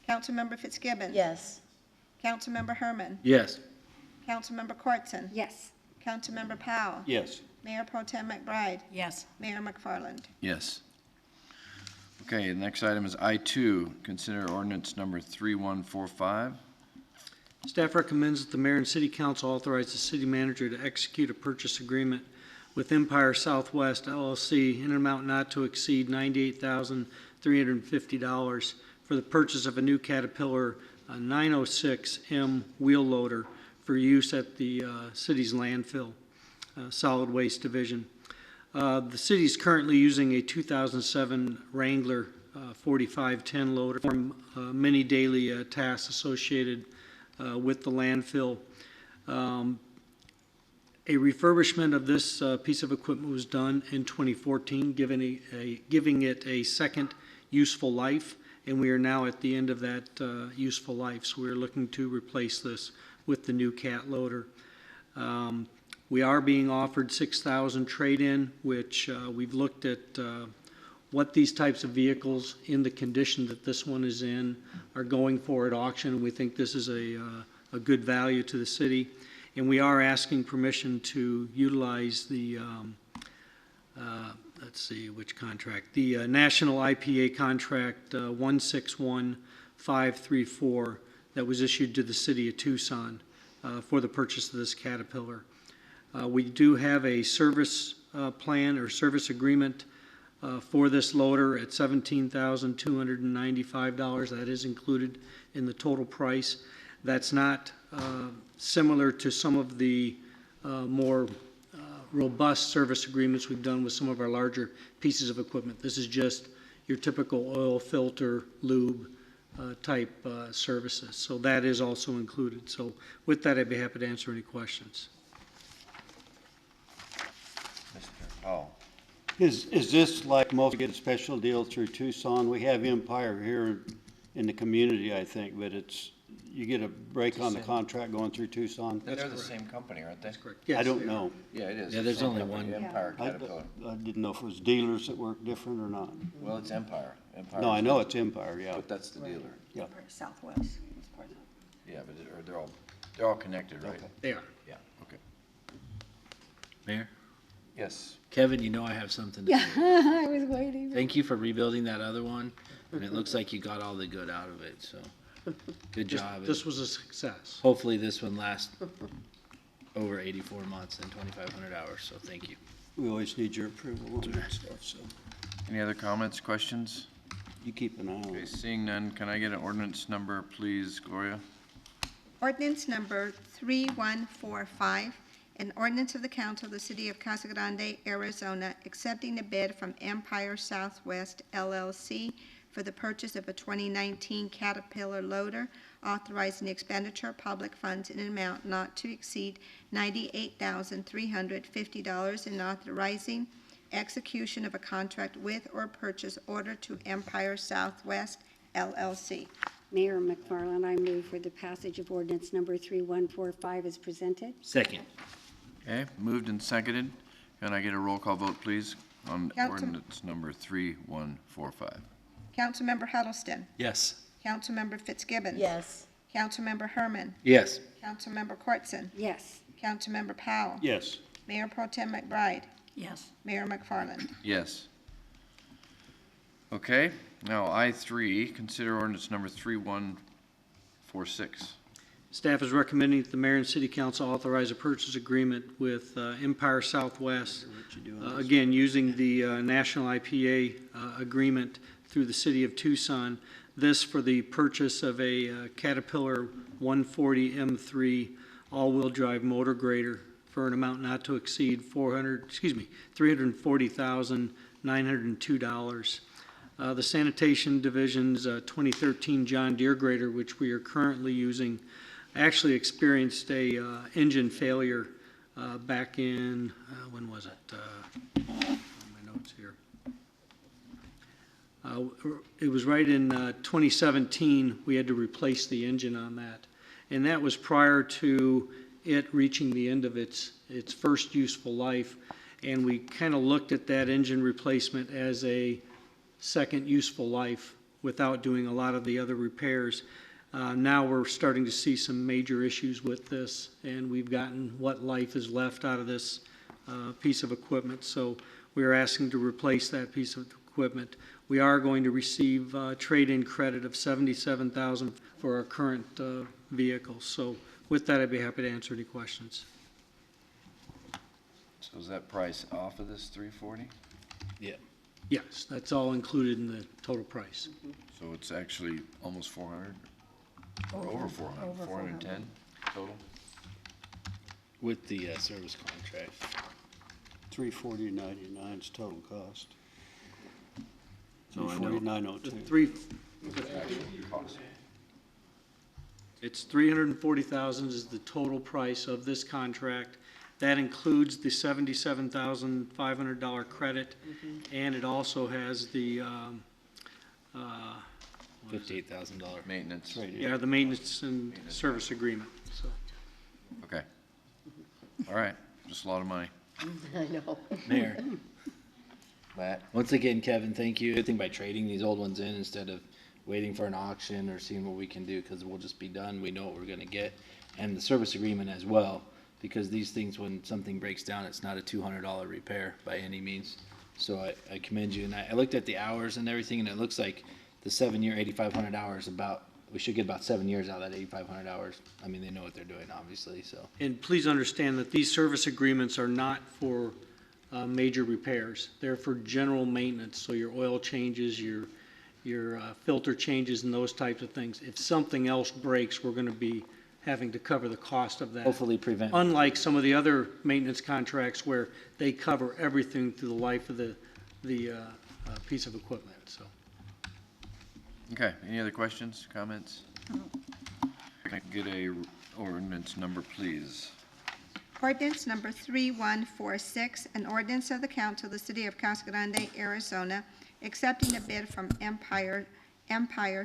Councilmember Fitzgibbons. Yes. Councilmember Herman. Yes. Councilmember Cortson. Yes. Councilmember Powell. Yes. Mayor Pro Tem McBride. Yes. Mayor McFarland. Yes. Okay, the next item is I-2. Consider ordinance number 3145. Staff recommends that the mayor and city council authorize the city manager to execute a purchase agreement with Empire Southwest LLC in an amount not to exceed $98,350 for the purchase of a new Caterpillar 906M wheel loader for use at the city's landfill solid waste division. The city is currently using a 2007 Wrangler 4510 loader for many daily tasks associated with the landfill. A refurbishment of this piece of equipment was done in 2014, giving it a second useful life. and we are now at the end of that useful life. So we're looking to replace this with the new cat loader. We are being offered 6,000 trade-in, which we've looked at what these types of vehicles in the condition that this one is in are going for at auction. We think this is a good value to the city. And we are asking permission to utilize the, let's see, which contract? The National IPA contract 161534 that was issued to the city of Tucson for the purchase of this Caterpillar. We do have a service plan or service agreement for this loader at $17,295. That is included in the total price. That's not similar to some of the more robust service agreements we've done with some of our larger pieces of equipment. This is just your typical oil filter, lube type services. So that is also included. So with that, I'd be happy to answer any questions. Mr. Powell. Is this like most get a special deal through Tucson? We have Empire here in the community, I think, but you get a break on the contract going through Tucson? They're the same company, aren't they? That's correct. I don't know. Yeah, it is. Yeah, there's Same only company, one. Empire Caterpillar. I didn't know if it was dealers that work different or not. Well, it's Empire. Empire. No, I know it's Empire, yeah. But that's the dealer. Yeah. Southwest. Yeah, but they're all connected, right? They are. Yeah, okay. Mayor? Yes. Kevin, you know I have something to Yeah, say. I was waiting. Thank you for rebuilding that other one, and it looks like you got all the good out of it, so good job. This was a success. Hopefully this one lasts over 84 months and 2,500 hours, so thank you. We always need your approval on that stuff, so Any other comments, questions? you keep an eye on Okay, it. seeing none, can I get an ordinance number, please, Gloria? Ordinance number 3145, an ordinance of the council of the city of Casa Grande, Arizona, accepting a bid from Empire Southwest LLC for the purchase of a 2019 Caterpillar loader, authorizing the expenditure of public funds in an amount not to exceed $98,350 and authorizing execution of a contract with or purchase order to Empire Southwest LLC. Mayor McFarland, I move for the passage of ordinance number 3145 as presented. Second. Okay, moved and seconded. Can I get a roll call vote, please, on Council- ordinance number 3145? Councilmember Huddleston. Yes. Councilmember Fitzgibbons. Yes. Councilmember Herman. Yes. Councilmember Cortson. Yes. Councilmember Powell. Yes. Mayor Pro Tem McBride. Yes. Mayor McFarland. Yes. Okay, now I3, consider ordinance number 3146. Staff is recommending that the mayor and city council authorize a purchase agreement with Empire Southwest, again, using the National IPA agreement through the city of Tucson. This for the purchase of a Caterpillar 140 M3 all-wheel drive motor grader for an amount not to exceed $340,902. The Sanitation Division's 2013 John Deere grader, which we are currently using, actually experienced a engine failure back in, when was it? My notes here. It was right in 2017, we had to replace the engine on that. And that was prior to it reaching the end of its first useful life. And we kind of looked at that engine replacement as a second useful life without doing a lot of the other repairs. Now we're starting to see some major issues with this, and we've gotten what life is left out of this piece of equipment. So we are asking to replace that piece of equipment. We are going to receive trade-in credit of $77,000 for our current vehicles. So with that, I'd be happy to answer any questions. So is that price off of this 340? Yeah. Yes, that's all included in the total price. So it's actually almost 400? Or over 400? Over 410 total? With the service contract. $340.99 is total cost. Oh, I know. $349.02. It's $340,000 is the total price of this contract. That includes the $77,500 credit, and it also has the, $58,000. Maintenance. Yeah, the maintenance and service agreement, so. Okay. All right, just a lot of money. I know. Mayor. Matt? Once again, Kevin, thank you. I think by trading these old ones in instead of waiting for an auction or seeing what we can do, because we'll just be done. We know what we're gonna get. And the service agreement as well, because these things, when something breaks down, it's not a $200 repair by any means. So I commend you. And I looked at the hours and everything, and it looks like the 7-year, 8,500 hours, we should get about 7 years out of that 8,500 hours. I mean, they know what they're doing, obviously, so. And please understand that these service agreements are not for major repairs. They're for general maintenance, so your oil changes, your filter changes and those types of things. If something else breaks, we're gonna be having to cover the cost of that. Hopefully prevent. Unlike some of the other maintenance contracts where they cover everything through the life of the piece of equipment, so. Okay, any other questions, comments? Can I get a ordinance number, please? Ordinance number 3146, an ordinance of the council of the city of Casa Grande, Arizona, accepting a bid from Empire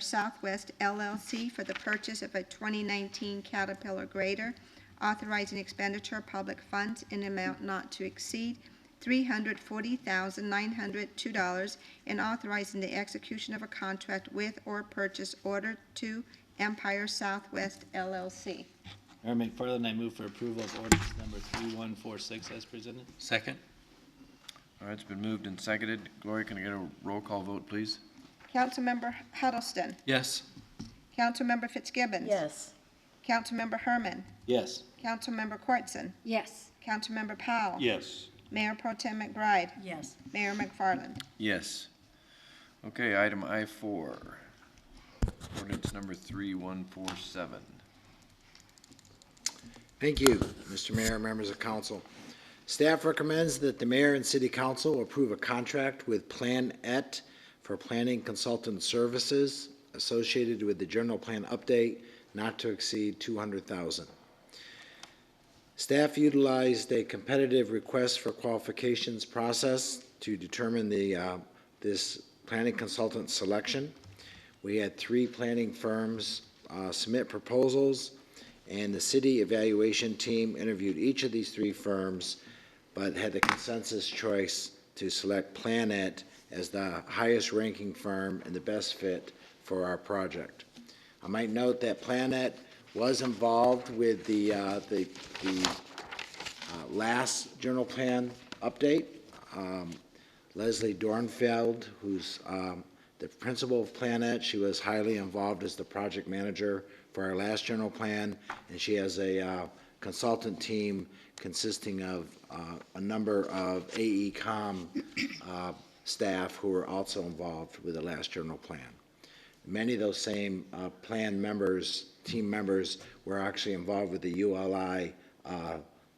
Southwest LLC for the purchase of a 2019 Caterpillar grader, authorizing expenditure of public funds in amount not to exceed $340,902, and authorizing the execution of a contract with or purchase order to Empire Southwest LLC. Mayor McFarland, I move for approval of ordinance number 3146 as presented. Second? All right, it's been moved and seconded. Gloria, can I get a roll call vote, please? Councilmember Huddleston. Yes. Councilmember Fitzgibbons. Yes. Councilmember Herman. Yes. Councilmember Cortson. Yes. Councilmember Powell. Yes. Mayor Pro Tem McBride. Yes. Mayor McFarland. Yes. Okay, item I4, ordinance number 3147. Thank you, Mr. Mayor, members of council. Staff recommends that the mayor and city council approve a contract with Plan Et for planning consultant services associated with the general plan update not to exceed $200,000. Staff utilized a competitive request for qualifications process to determine this planning consultant selection. We had 3 planning firms submit proposals, and the city evaluation team interviewed each of these 3 firms, but had the consensus choice to select Plan Et as the highest ranking firm and the best fit for our project. I might note that Plan Et was involved with the last general plan update. Leslie Dornfeld, who's the principal of Plan Et, she was highly involved as the project manager for our last general plan, and she has a consultant team consisting of a number of AECom staff who were also involved with the last general plan. Many of those same plan members, team members, were actually involved with the ULI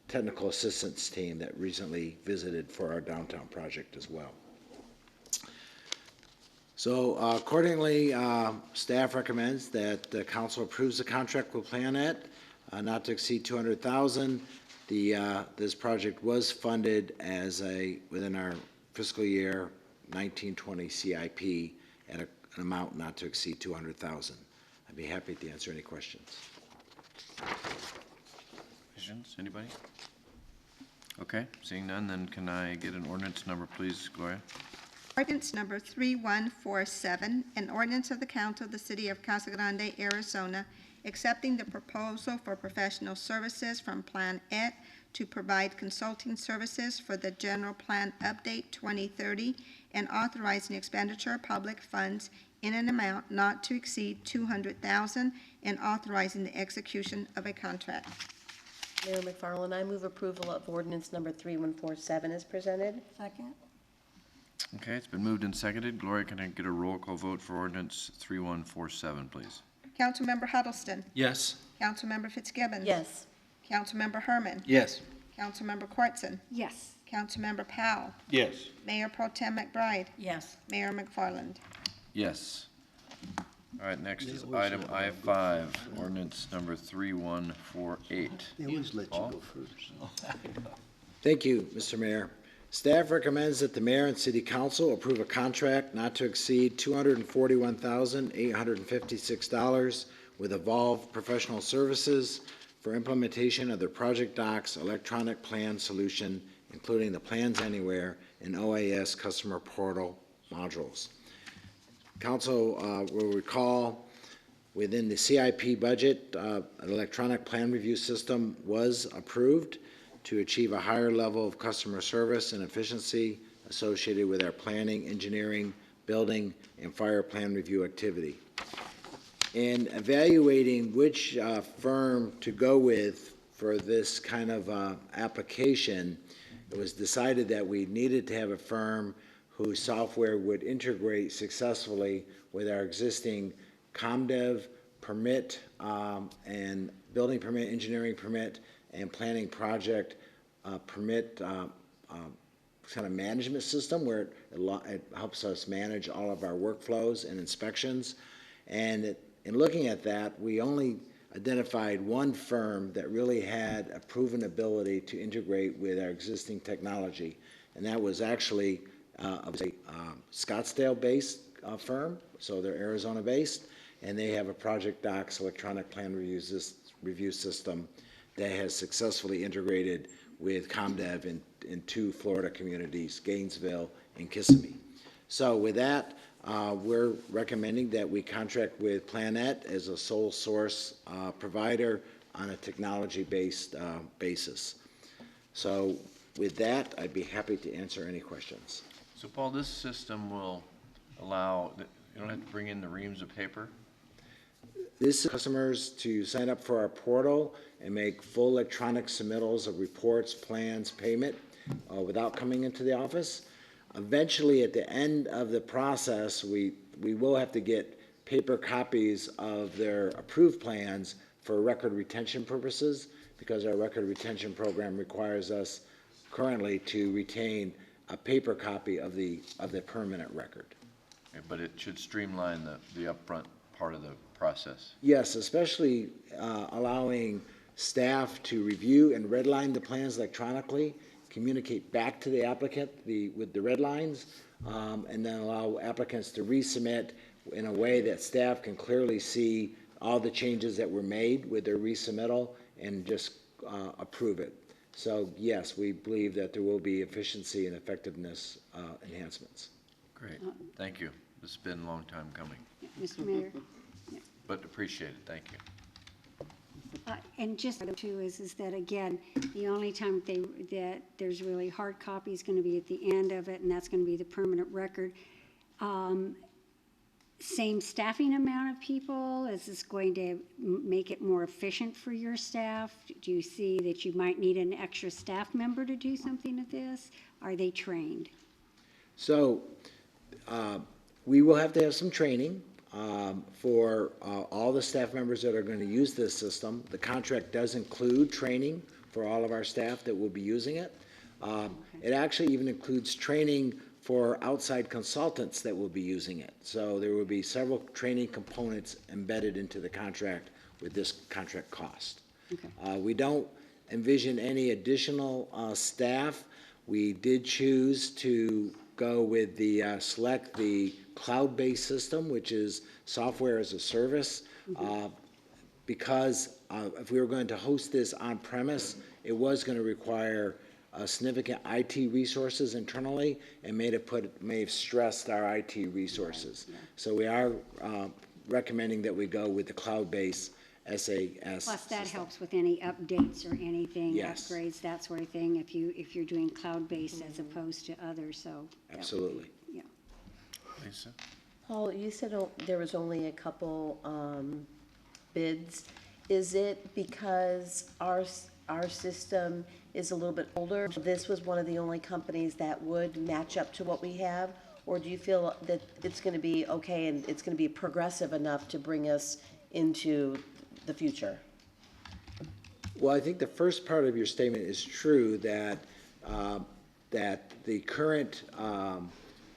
technical assistance team that recently visited for our downtown project as well. So accordingly, staff recommends that the council approves the contract with Plan Et not to exceed $200,000. This project was funded as within our fiscal year 1920 CIP at an amount not to exceed $200,000. I'd be happy to answer any questions. Questions, anybody? Okay, seeing none, then can I get an ordinance number, please, Gloria? Ordinance number 3147, an ordinance of the council of the city of Casa Grande, Arizona, accepting the proposal for professional services from Plan Et to provide consulting services for the General Plan Update 2030 and authorizing expenditure of public funds in an amount not to exceed $200,000 and authorizing the execution of a contract. Mayor McFarland, I move approval of ordinance number 3147 as presented. Second. Okay, it's been moved and seconded. Gloria, can I get a roll call vote for ordinance 3147, please? Councilmember Huddleston. Yes. Councilmember Fitzgibbons. Yes. Councilmember Herman. Yes. Councilmember Cortson. Yes. Councilmember Powell. Yes. Mayor Pro Tem McBride. Yes. Mayor McFarland. Yes. All right, next is item I5, ordinance number 3148. They always let you Paul? go first. Thank you, Mr. Mayor. Staff recommends that the mayor and city council approve a contract not to exceed $241,856 with Evolve Professional Services for implementation of their Project Docs electronic plan solution, including the Plans Anywhere and OAS customer portal modules. Council will recall within the CIP budget, an electronic plan review system was approved to achieve a higher level of customer service and efficiency associated with our planning, engineering, building, and fire plan review activity. In evaluating which firm to go with for this kind of application, it was decided that we needed to have a firm whose software would integrate successfully with our existing ComDev permit and building permit, engineering permit, and planning project permit kind of management system where it helps us manage all of our workflows and inspections. And in looking at that, we only identified one firm that really had a proven ability to integrate with our existing technology, and that was actually a Scottsdale-based firm, so they're Arizona-based, and they have a Project Docs electronic plan review system that has successfully integrated with ComDev in two Florida communities, Gainesville and Kissimmee. So with that, we're recommending that we contract with Planet as a sole source provider on a technology-based basis. So with that, I'd be happy to answer any questions. So Paul, this system will allow, you don't have to bring in the reams of paper? This is customers to sign up for our portal and make full electronic submittals of reports, plans, payment without coming into the office. Eventually, at the end of the process, we will have to get paper copies of their approved plans for record retention purposes, because our record retention program requires us currently to retain a paper copy of the permanent record. Okay, but it should streamline the upfront part of the process. Yes, especially allowing staff to review and redline the plans electronically, communicate back to the applicant with the red lines, and then allow applicants to resubmit in a way that staff can clearly see all the changes that were made with their resubmittal and just approve it. So yes, we believe that there will be efficiency and effectiveness enhancements. Great, thank you. This has been a long time coming, Mr. Mayor. but appreciate it, thank you. And just too is that again, the only time that there's really hard copy is going to be at the end of it, and that's going to be the permanent record. Same staffing amount of people? Is this going to make it more efficient for your staff? Do you see that you might need an extra staff member to do something of this? Are they trained? So we will have to have some training for all the staff members that are going to use this system. The contract does include training for all of our staff that will be using it. It actually even includes training for outside consultants that will be using it. So there will be several training components embedded into the contract with this contract cost. Okay. We don't envision any additional staff. We did choose to go with select the cloud-based system, which is software as a service, because if we were going to host this on-premise, it was going to require significant IT resources internally, and may have stressed our IT resources. So we are recommending that we go with the cloud-based SAS. Plus that helps with any updates or anything, Yes. upgrades, that sort of thing, if you're doing cloud-based as opposed to others, so. Absolutely. Yeah. Lisa? Paul, you said there was only a couple bids. Is it because our system is a little bit older? This was one of the only companies that would match up to what we have? Or do you feel that it's going to be okay and it's going to be progressive enough to bring us into the future? Well, I think the first part of your statement is true, that that the current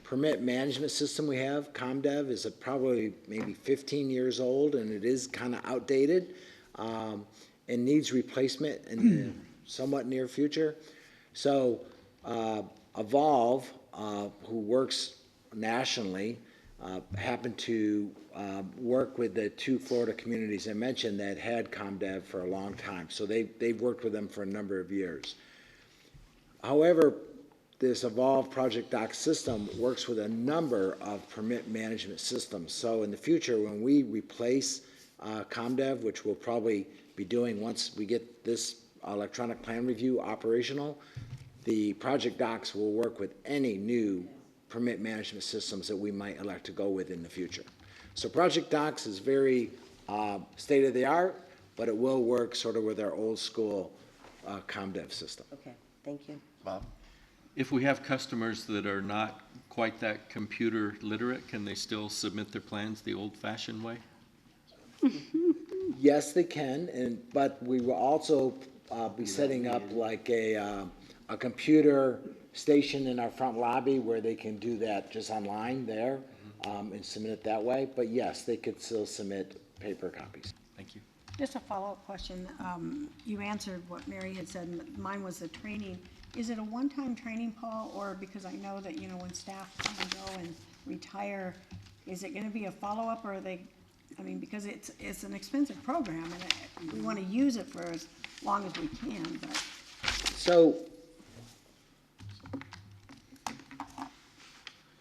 permit management system we have, ComDev, is probably maybe 15 years old, and it is kind of outdated and needs replacement in the somewhat near future. So Evolve, who works nationally, happened to work with the two Florida communities I mentioned that had ComDev for a long time. So they've worked with them for a number of years. However, this Evolve Project Doc system works with a number of permit management systems. So in the future, when we replace ComDev, which we'll probably be doing once we get this electronic plan review operational, the project docs will work with any new permit management systems that we might elect to go with in the future. So project docs is very state-of-the-art, but it will work sort of with our old school ComDev system. Okay, thank you. Bob? If we have customers that are not quite that computer literate, can they still submit their plans the old-fashioned way? Yes, they can, but we will also be setting up like a computer station in our front lobby where they can do that just online there and submit it that way. But yes, they could still submit paper copies. Thank you. Just a follow-up question. You answered what Mary had said, and mine was the training. Is it a one-time training, Paul, or because I know that, when staff come and go and retire, is it gonna be a follow-up, or are they, because it's an expensive program, and we wanna use it for as long as we can, but. So,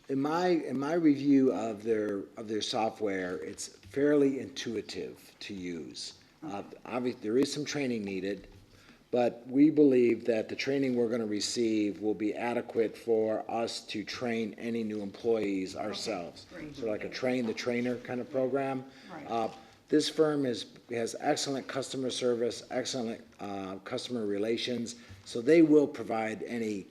in my review of their software, it's fairly intuitive to use. Obviously, there is some training needed, but we believe that the training we're going to receive will be adequate for us to train any new employees ourselves. Great. So like a train the trainer kind of program. Right. This firm has excellent customer service, excellent customer relations, so they will provide any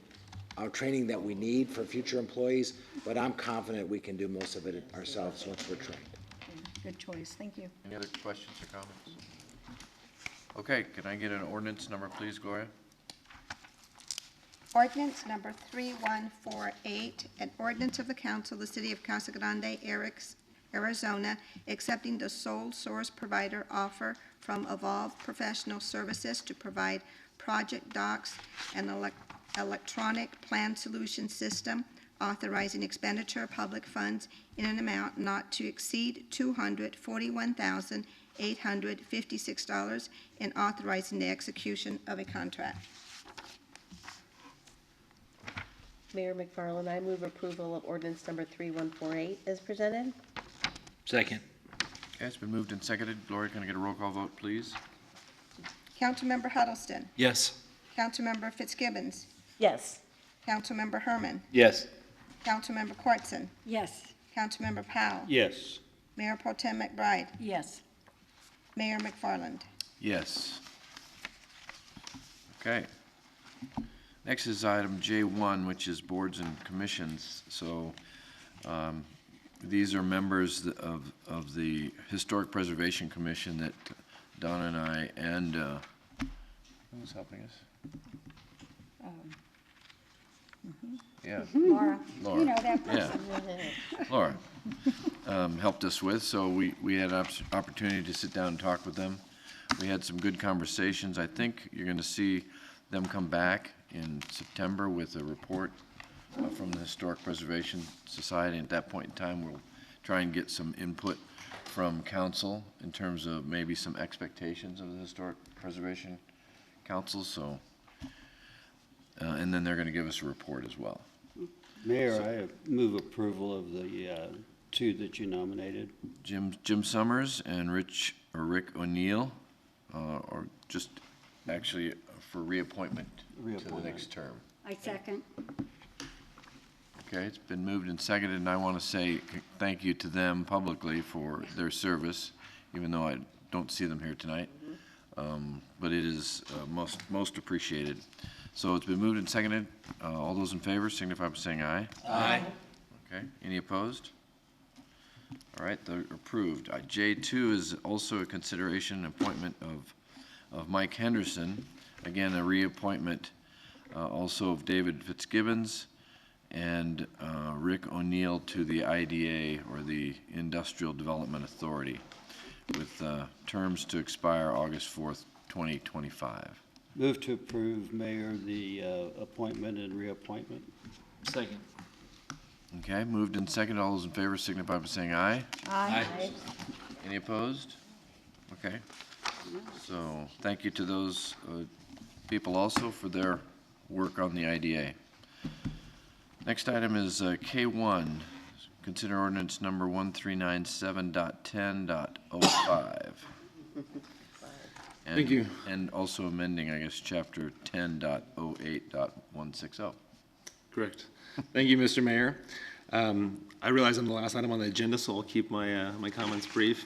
training that we need for future employees, but I'm confident we can do most of it ourselves once we're trained. Good choice, thank you. Any other questions or comments? Okay, can I get an ordinance number, please, Gloria? Ordinance number 3148, an ordinance of the council of the city of Casa Grande, Arizona, accepting the sole source provider offer from Evolve Professional Services to provide project docs and electronic plan solution system, authorizing expenditure of public funds in an amount not to exceed $241,856 and authorizing the execution of a contract. Mayor McFarland, I move approval of ordinance number 3148 as presented. Second. Okay, it's been moved and seconded. Gloria, can I get a roll call vote, please? Councilmember Huddleston. Yes. Councilmember Fitzgibbons. Yes. Councilmember Herman. Yes. Councilmember Quartson. Yes. Councilmember Powell. Yes. Mayor Pro Tem McBride. Yes. Mayor McFarland. Yes. Okay. Next is item J1, which is boards and commissions. So these are members of the Historic Preservation Commission that Donna and I and who's helping us? Yeah. Laura. Laura. You know that Yeah. person. Laura helped us with, so we had an opportunity to sit down and talk with them. We had some good conversations. I think you're going to see them come back in September with a report from the Historic Preservation Society. At that point in time, we'll try and get some input from council in terms of maybe some expectations of the Historic Preservation Council. So, and then they're going to give us a report as well. Mayor, I move approval of the two that you nominated. Jim Summers and Rick O'Neill, or just actually for reappointment to the next term. I second. Okay, it's been moved and seconded, and I want to say thank you to them publicly for their service, even though I don't see them here tonight. But it is most appreciated. So it's been moved and seconded. All those in favor signify by saying aye. Aye. Okay, any opposed? All right, they're approved. J2 is also a consideration and appointment of Mike Henderson. Again, a reappointment also of David Fitzgibbons and Rick O'Neill to the IDA, or the Industrial Development Authority, with terms to expire August 4th, 2025. Move to approve, Mayor, the appointment and reappointment. Second. Okay, moved and seconded. All those in favor signify by saying aye. Aye. Any opposed? Okay. So thank you to those people also for their work on the IDA. Next item is K1. Consider ordinance number 1397.10.05. Thank you. And also amending, I guess, chapter 10.08.160. Correct. Thank you, Mr. Mayor. I realize I'm the last item on the agenda, so I'll keep my, my comments brief.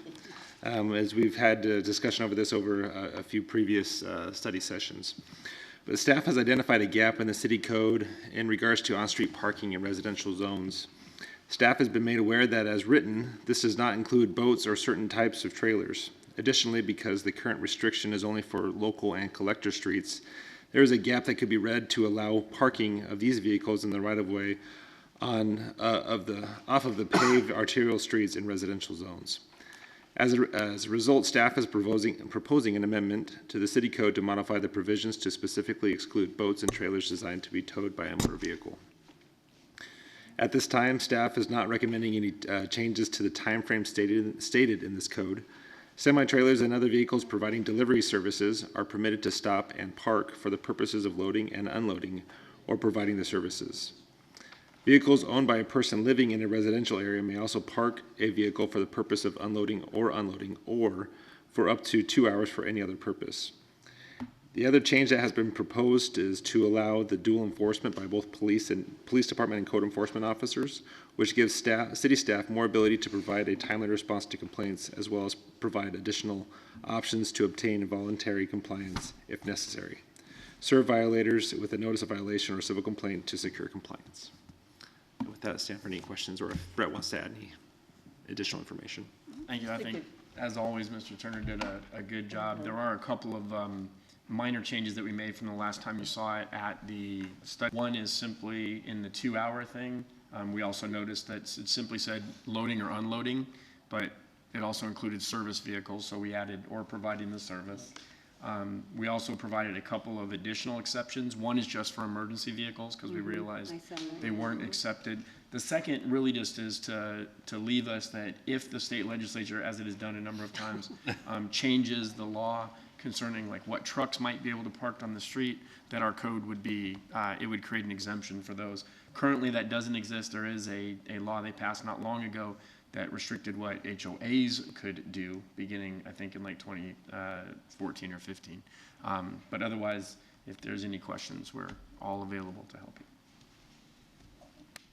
As we've had discussion over this over a few previous study sessions. But staff has identified a gap in the city code in regards to on-street parking in residential zones. Staff has been made aware that as written, this does not include boats or certain types of trailers. Additionally, because the current restriction is only for local and collector streets, there is a gap that could be read to allow parking of these vehicles in the right-of-way on off of the paved arterial streets in residential zones. As a result, staff is proposing an amendment to the city code to modify the provisions to specifically exclude boats and trailers designed to be towed by a motor vehicle. At this time, staff is not recommending any changes to the time frame stated in this code. Semi-trailers and other vehicles providing delivery services are permitted to stop and park for the purposes of loading and unloading or providing the services. Vehicles owned by a person living in a residential area may also park a vehicle for the purpose of unloading or for up to 2 hours for any other purpose. The other change that has been proposed is to allow the dual enforcement by both police department and code enforcement officers, which gives city staff more ability to provide a timely response to complaints, as well as provide additional options to obtain voluntary compliance if necessary. Serve violators with a notice of violation or civil complaint to secure compliance. And with that, stand for any questions, or if Brett wants to add any additional information. Thank you. I think, as always, Mr. Turner did a good job. There are a couple of minor changes that we made from the last time you saw it at the study. One is simply in the 2-hour thing. We also noticed that it simply said loading or unloading, but it also included service vehicles, so we added or providing the service. We also provided a couple of additional exceptions. One is just for emergency vehicles, because we realized they weren't accepted. The second really just is to leave us that if the state legislature, as it has done a number of times, changes the law concerning like what trucks might be able to park on the street, that our code would be, it would create an exemption for those. Currently that doesn't exist. There is a law they passed not long ago that restricted what HOAs could do beginning, I think, in like 2014 or 15. But otherwise, if there's any questions, we're all available to help you.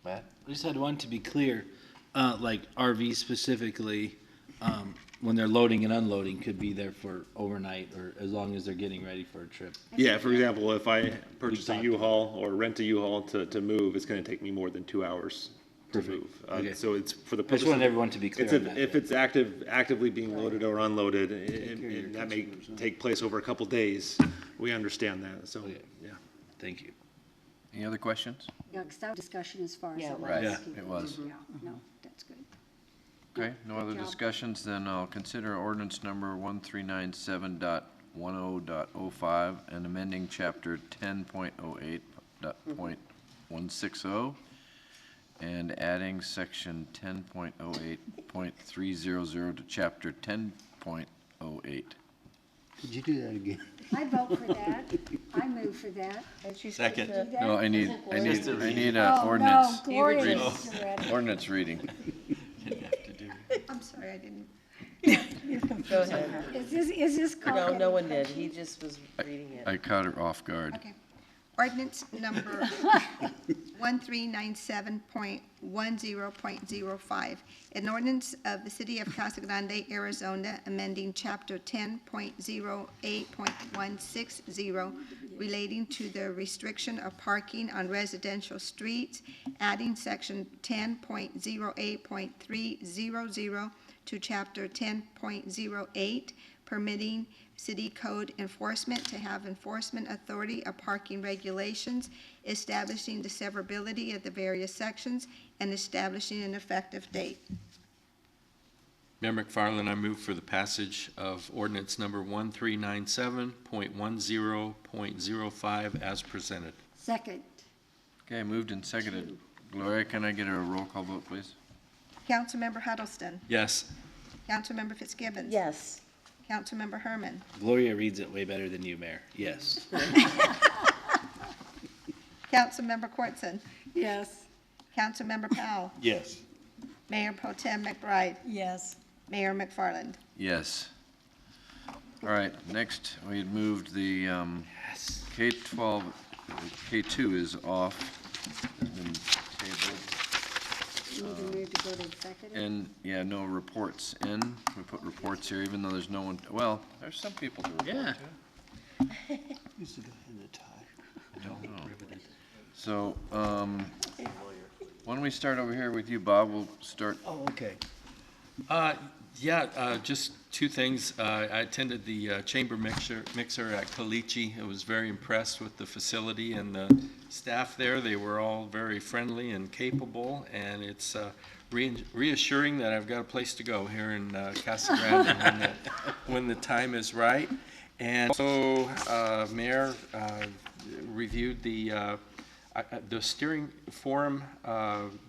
Matt? I just had one to be clear, like RV specifically, when they're loading and unloading could be there for overnight or as long as they're getting ready for a trip. Yeah, for example, if I purchase a U-Haul or rent a U-Haul to move, it's going to take me more than 2 hours to move. Okay. So it's for the I purpose just wanted of- everyone to be clear it's on that. if it's actively being loaded or unloaded, and that may take place over a couple days, we understand that, so, yeah. Thank you. Any other questions? Yeah, because that was discussion as far as. Yeah, the it last was. people. It was. Yeah, no, that's good. Okay, no other job. discussions, then I'll consider ordinance number 1397.10.05 and amending chapter 10.08.160 and adding section 10.08.300 to chapter 10.08. Could you do that again? I vote for that. I move for that. Second. No, I need Oh, ordinance. no, Gloria reading. needs to read it. Ordinance reading. I'm sorry, I didn't. Go ahead. Is this called? No one did. He just was reading it. I caught her off guard. Okay. Ordinance number 1397.10.05, an ordinance of the City of Casa Grande, Arizona, amending Chapter 10.08.160 relating to the restriction of parking on residential streets, adding Section 10.08.300 to Chapter 10.08, permitting city code enforcement to have enforcement authority of parking regulations, establishing the severability of the various sections, and establishing an effective date. Mayor McFarland, I move for the passage of ordinance number 1397.10.05 as presented. Second. Okay, moved and seconded. Gloria, can I get a roll call vote, please? Councilmember Huddleston. Yes. Councilmember Fitzgibbons. Yes. Councilmember Herman. Gloria reads it way better than you, Mayor. Yes. Councilmember Quartson. Yes. Councilmember Powell. Yes. Mayor Pro Tem McBride. Yes. Mayor McFarland. Yes. All right, next, we had moved the K-12, K-2 is off. Has been tabled. You need to move to go to executive? And, yeah, no reports in. We put reports here, even though there's no one, well, there's some people to report Yeah. to. Who's the guy in the tie? I don't know. So, why don't we start over here with you, Bob? We'll start. Oh, okay. Just two things. I attended the chamber mixer at Caliche. I was very impressed with the facility and the staff there. They were all very friendly and capable, and it's reassuring that I've got a place to go here in Casa Grande when the time is right. And so, Mayor reviewed the steering forum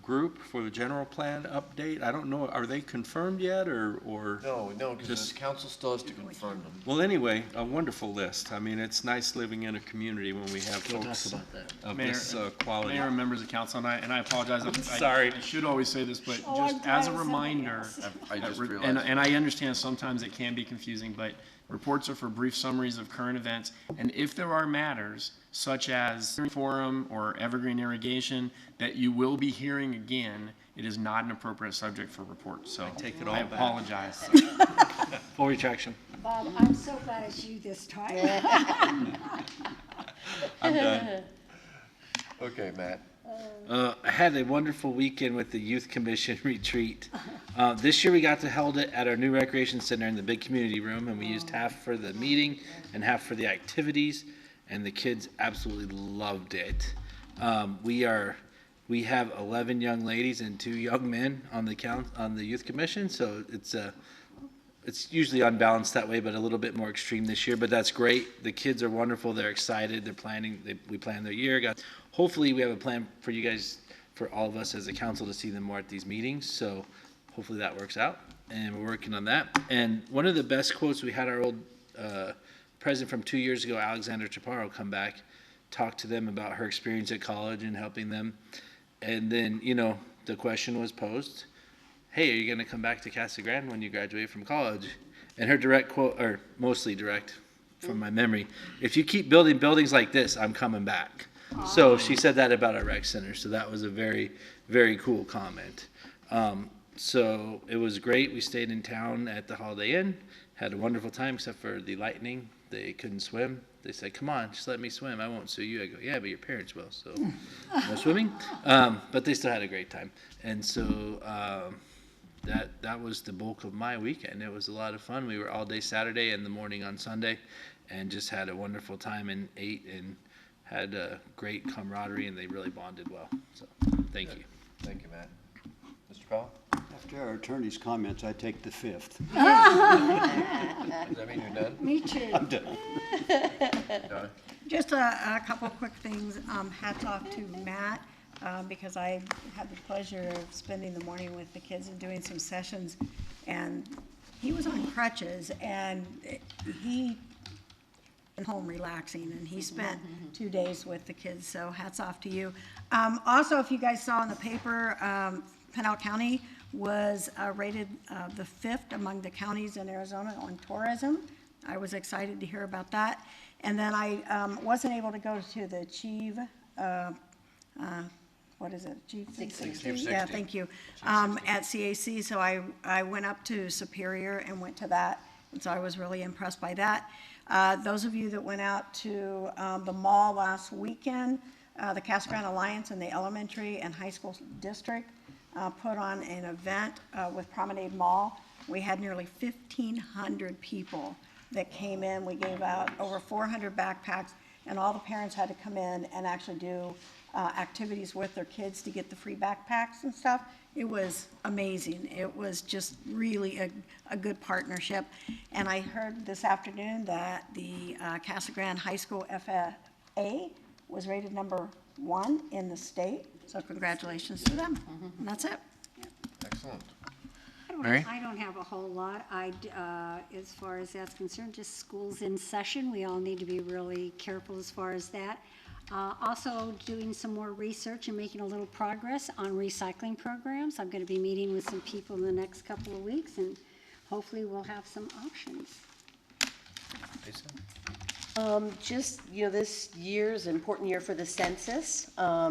group for the general plan update. I don't know, are they confirmed yet, or? No, because the council still has to confirm them. Well, anyway, a wonderful list. I mean, it's nice living in a community when we have We'll folks talk about that. of Mayor, this quality. Mayor and members of council, and I apologize. Sorry. I should always say this, but Oh, I'm just as a glad reminder, I just realized. and I understand sometimes it can be confusing, but reports are for brief summaries of current events, and if there are matters such as forum or evergreen irrigation that you will be hearing again, it is not an appropriate subject for reports, so take it all I back. apologize. Full retraction. Bob, I'm so glad it's you this time. I'm done. Okay, Matt. I had a wonderful weekend with the Youth Commission retreat. This year we got to hold it at our new recreation center in the big community room, and we used half for the meeting and half for the activities, and the kids absolutely loved it. We have 11 young ladies and 2 young men on the Youth Commission, so it's usually unbalanced that way, but a little bit more extreme this year, but that's great. The kids are wonderful. They're excited. They're planning. We plan their year. Hopefully we have a plan for you guys, for all of us as a council, to see them more at these meetings. So hopefully that works out, and we're working on that. And one of the best quotes, we had our old president from 2 years ago, Alexander Chaparro, come back, talk to them about her experience at college and helping them. And then, the question was posed, hey, are you going to come back to Casa Grande when you graduate from college? And her direct quote, or mostly direct from my memory, if you keep building buildings like this, I'm coming back. So she said that about our rec center. So that was a very, very cool comment. So it was great. We stayed in town at the Holiday Inn, had a wonderful time, except for the lightning. They couldn't swim. They said, come on, just let me swim. I won't sue you. I go, yeah, but your parents will, so no swimming. But they still had a great time. And so that was the bulk of my weekend. It was a lot of fun. We were all day Saturday and the morning on Sunday, and just had a wonderful time and ate and had a great camaraderie, and they really bonded well. So thank you. Thank you, Matt. Mr. Powell? After our attorney's comments, I take the 5th. Does that mean you're done? Me too. I'm done. Just a couple quick things. Hats off to Matt, because I had the pleasure of spending the morning with the kids and doing some sessions. And he was on crutches, and he was home relaxing, and he spent 2 days with the kids, so hats off to you. Also, if you guys saw in the paper, Pinal County was rated the 5th among the counties in Arizona on tourism. I was excited to hear about that. And then I wasn't able to go to the Chief, what is it? Chief 60? Yeah, thank you. At CAC, so I went up to Superior and went to that, and so I was really impressed by that. Those of you that went out to the mall last weekend, the Casa Grande Alliance and the elementary and high school district put on an event with Promenade Mall. We had nearly 1,500 people that came in. We gave out over 400 backpacks, and all the parents had to come in and actually do activities with their kids to get the free backpacks and stuff. It was amazing. It was just really a good partnership. And I heard this afternoon that the Casa Grande High School FFA was rated #1 in the state. So congratulations to them. And that's it. Excellent. Mary? I don't have a whole lot. As far as that's concerned, just school's in session. We all need to be really careful as far as that. Also doing some more research and making a little progress on recycling programs. I'm going to be meeting with some people in the next couple of weeks, and hopefully we'll have some options. Just, this year is an important year for the census.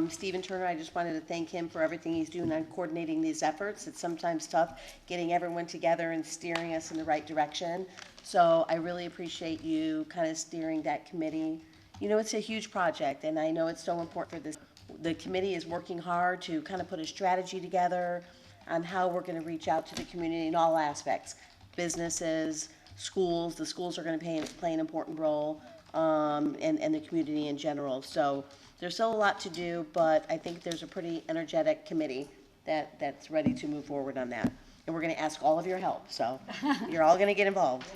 Stephen Turner, I just wanted to thank him for everything he's doing on coordinating these efforts. It's sometimes tough getting everyone together and steering us in the right direction. So I really appreciate you kind of steering that committee. It's a huge project, and I know it's so important for this. The committee is working hard to kind of put a strategy together on how we're going to reach out to the community in all aspects. Businesses, schools. The schools are going to play an important role, and the community in general. So there's still a lot to do, but I think there's a pretty energetic committee that's ready to move forward on that. And we're going to ask all of your help, so you're all going to get involved.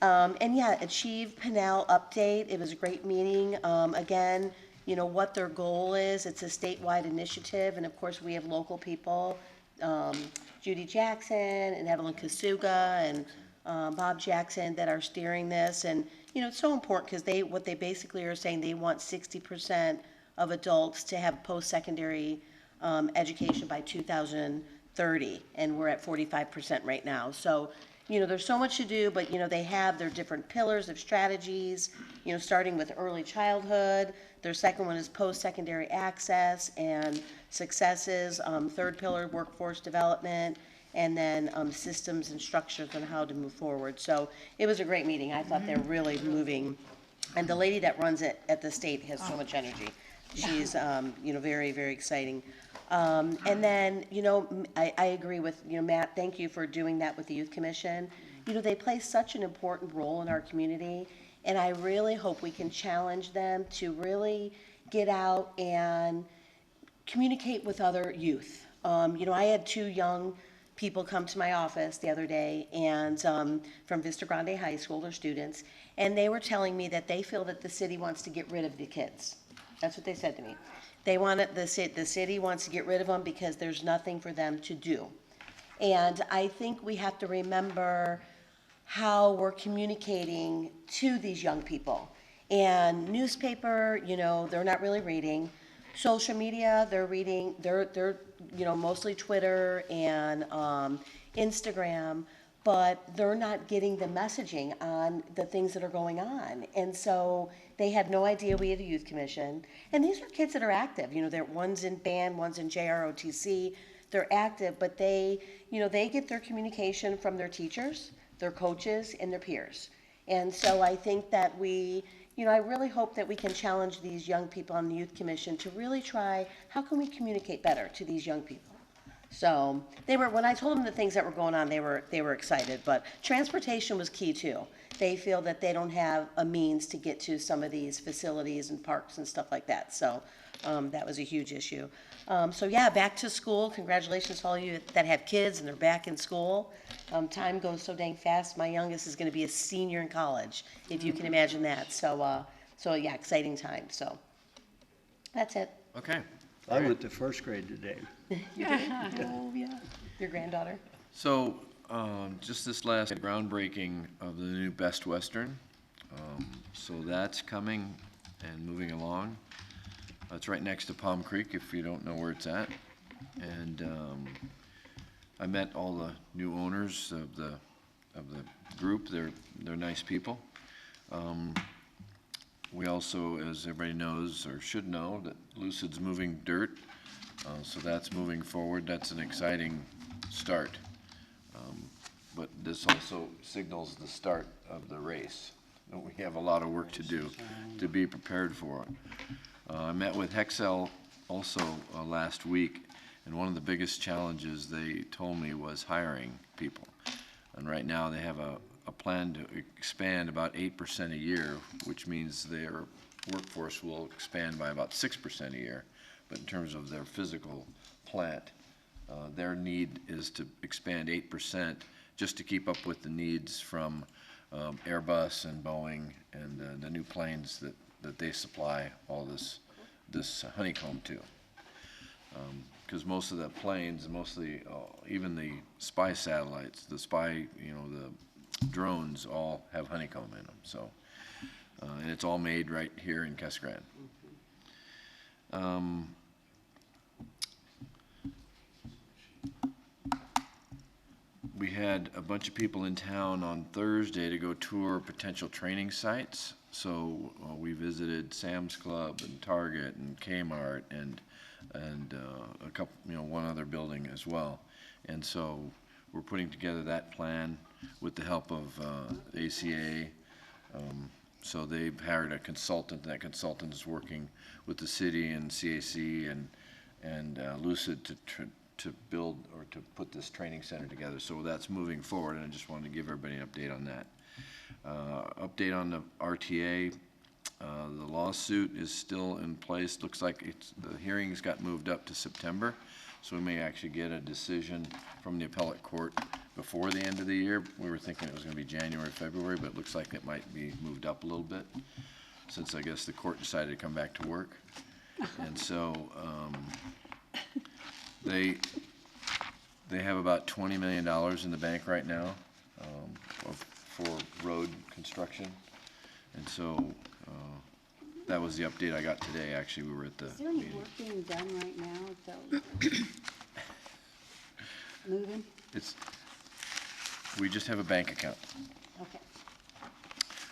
And yeah, Achieve Pinal update. It was a great meeting. Again, what their goal is. It's a statewide initiative, and of course we have local people, Judy Jackson and Evelyn Kasuga and Bob Jackson that are steering this. And it's so important because what they basically are saying, they want 60% of adults to have post-secondary education by 2030, and we're at 45% right now. So there's so much to do, but they have their different pillars of strategies, starting with early childhood. Their second one is post-secondary access and successes. Third pillar, workforce development, and then systems and structures on how to move forward. So it was a great meeting. I thought they're really moving. And the lady that runs it at the state has so much energy. She's, very, very exciting. And then, I agree with, Matt, thank you for doing that with the Youth Commission. They play such an important role in our community, and I really hope we can challenge them to really get out and communicate with other youth. I had 2 young people come to my office the other day, and from Vista Grande High School, they're students, and they were telling me that they feel that the city wants to get rid of the kids. That's what they said to me. They want the city wants to get rid of them because there's nothing for them to do. And I think we have to remember how we're communicating to these young people. And newspaper, they're not really reading. Social media, they're reading, they're mostly Twitter and Instagram, but they're not getting the messaging on the things that are going on. And so they had no idea we had a youth commission. And these are kids that are active. One's in band, one's in JROTC. They're active, but they get their communication from their teachers, their coaches, and their peers. And so I think that I really hope that we can challenge these young people on the Youth Commission to really try, how can we communicate better to these young people? So when I told them the things that were going on, they were excited, but transportation was key too. They feel that they don't have a means to get to some of these facilities and parks and stuff like that. So that was a huge issue. So yeah, back to school. Congratulations to all you that have kids and they're back in school. Time goes so dang fast. My youngest is going to be a senior in college, if you can imagine that. So yeah, exciting time. So that's it. Okay. I went to first grade today. You did? Oh, yeah. Your granddaughter? So, just this last groundbreaking of the new Best Western. So that's coming and moving along. It's right next to Palm Creek, if you don't know where it's at. And I met all the new owners of the group. They're nice people. We also, as everybody knows or should know, that Lucid's moving dirt. So that's moving forward. That's an exciting start. But this also signals the start of the race. We have a lot of work to do to be prepared for it. I met with Hexel also last week, and one of the biggest challenges they told me was hiring people. And right now they have a plan to expand about 8% a year, which means they're workforce will expand by about 6% a year, but in terms of their physical plant, their need is to expand 8% just to keep up with the needs from Airbus and Boeing and the new planes that they supply all this honeycomb to. Because most of the planes, mostly even the spy satellites, the spy, the drones all have honeycomb in them. So, and it's all made right here in Casa Grande. We had a bunch of people in town on Thursday to go tour potential training sites. So we visited Sam's Club and Target and Kmart and a couple, one other building as well. And so we're putting together that plan with the help of ACA. So they've hired a consultant. That consultant is working with the city and CAC and Lucid to build or to put this training center together. So that's moving forward, and I just wanted to give everybody an update on that. Update on the RTA. The lawsuit is still in place. Looks like the hearings got moved up to September, so we may actually get a decision from the appellate court before the end of the year. We were thinking it was going to be January, February, but it looks like it might be moved up a little bit since I guess the court decided to come back to work. And so they have about $20 million in the bank right now for road construction. And so that was the update I got today. Actually, we were at the Is there any meeting. work being done right now at the moving? We just have a bank account. Okay.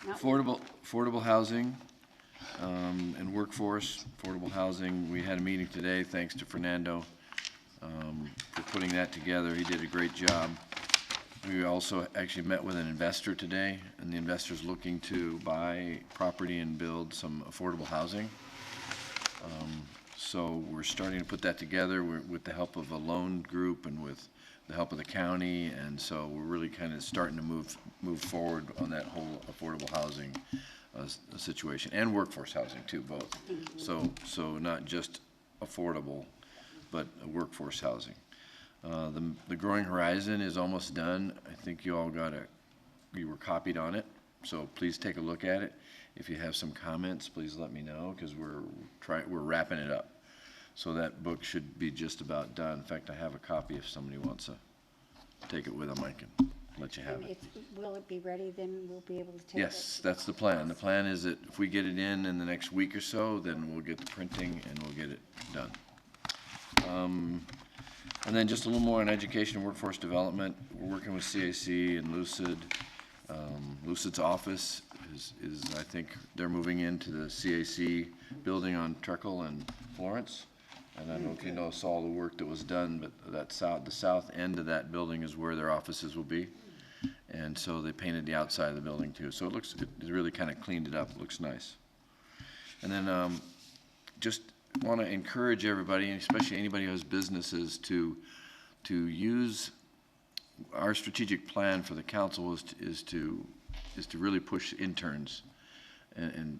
Affordable housing and workforce. Affordable housing, we had a meeting today, thanks to Fernando for putting that together. He did a great job. We also actually met with an investor today, and the investor's looking to buy property and build some affordable housing. So we're starting to put that together with the help of a loan group and with the help of the county, and so we're really kind of starting to move forward on that whole affordable housing situation, and workforce housing too, both. So not just affordable, but workforce housing. The Growing Horizon is almost done. I think you all you were copied on it, so please take a look at it. If you have some comments, please let me know, because we're wrapping it up. So that book should be just about done. In fact, I have a copy if somebody wants to take it with them. I can let you have it. Will it be ready, then we'll be able to take it? Yes, that's the plan. The plan is that if we get it in the next week or so, then we'll get the printing and we'll get it done. And then just a little more on education and workforce development. We're working with CAC and Lucid. Lucid's office is I think they're moving into the CAC building on Treacle and Florence. And I don't know if you saw the work that was done, but the south end of that building is where their offices will be. And so they painted the outside of the building too. So it really kind of cleaned it up. It looks nice. And then just want to encourage everybody, and especially anybody who has businesses, to use our strategic plan for the council is to really push interns and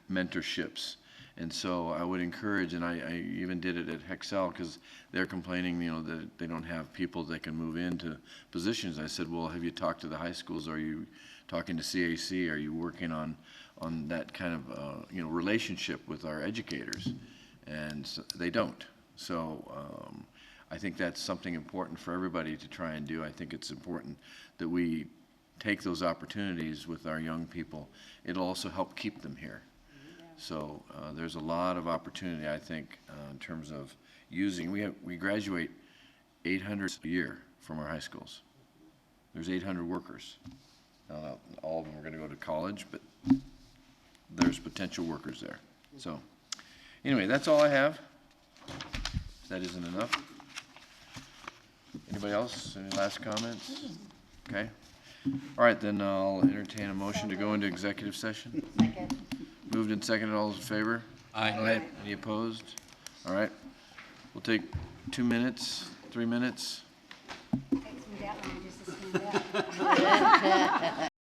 mentorships. And so I would encourage, and I even did it at Hexcel, because they're complaining, that they don't have people that can move into positions. I said, well, have you talked to the high schools? Are you talking to CAC? Are you working on that kind of relationship with our educators? And so they don't. So I think that's something important for everybody to try and do. I think it's important that we take those opportunities with our young people. It'll also help keep them here. So there's a lot of opportunity, I think, in terms of using. We graduate 800 a year from our high schools. There's 800 workers. Now, not all of them are going to go to college, but there's potential workers there. So anyway, that's all I have. If that isn't enough. Anybody else? Any last comments? Okay. All right, then I'll entertain a motion to go into executive session. Second. Moved and seconded. All those in favor? Aye. Any opposed? All right. We'll take 2 minutes, 3 minutes. Takes me that long just to stand up.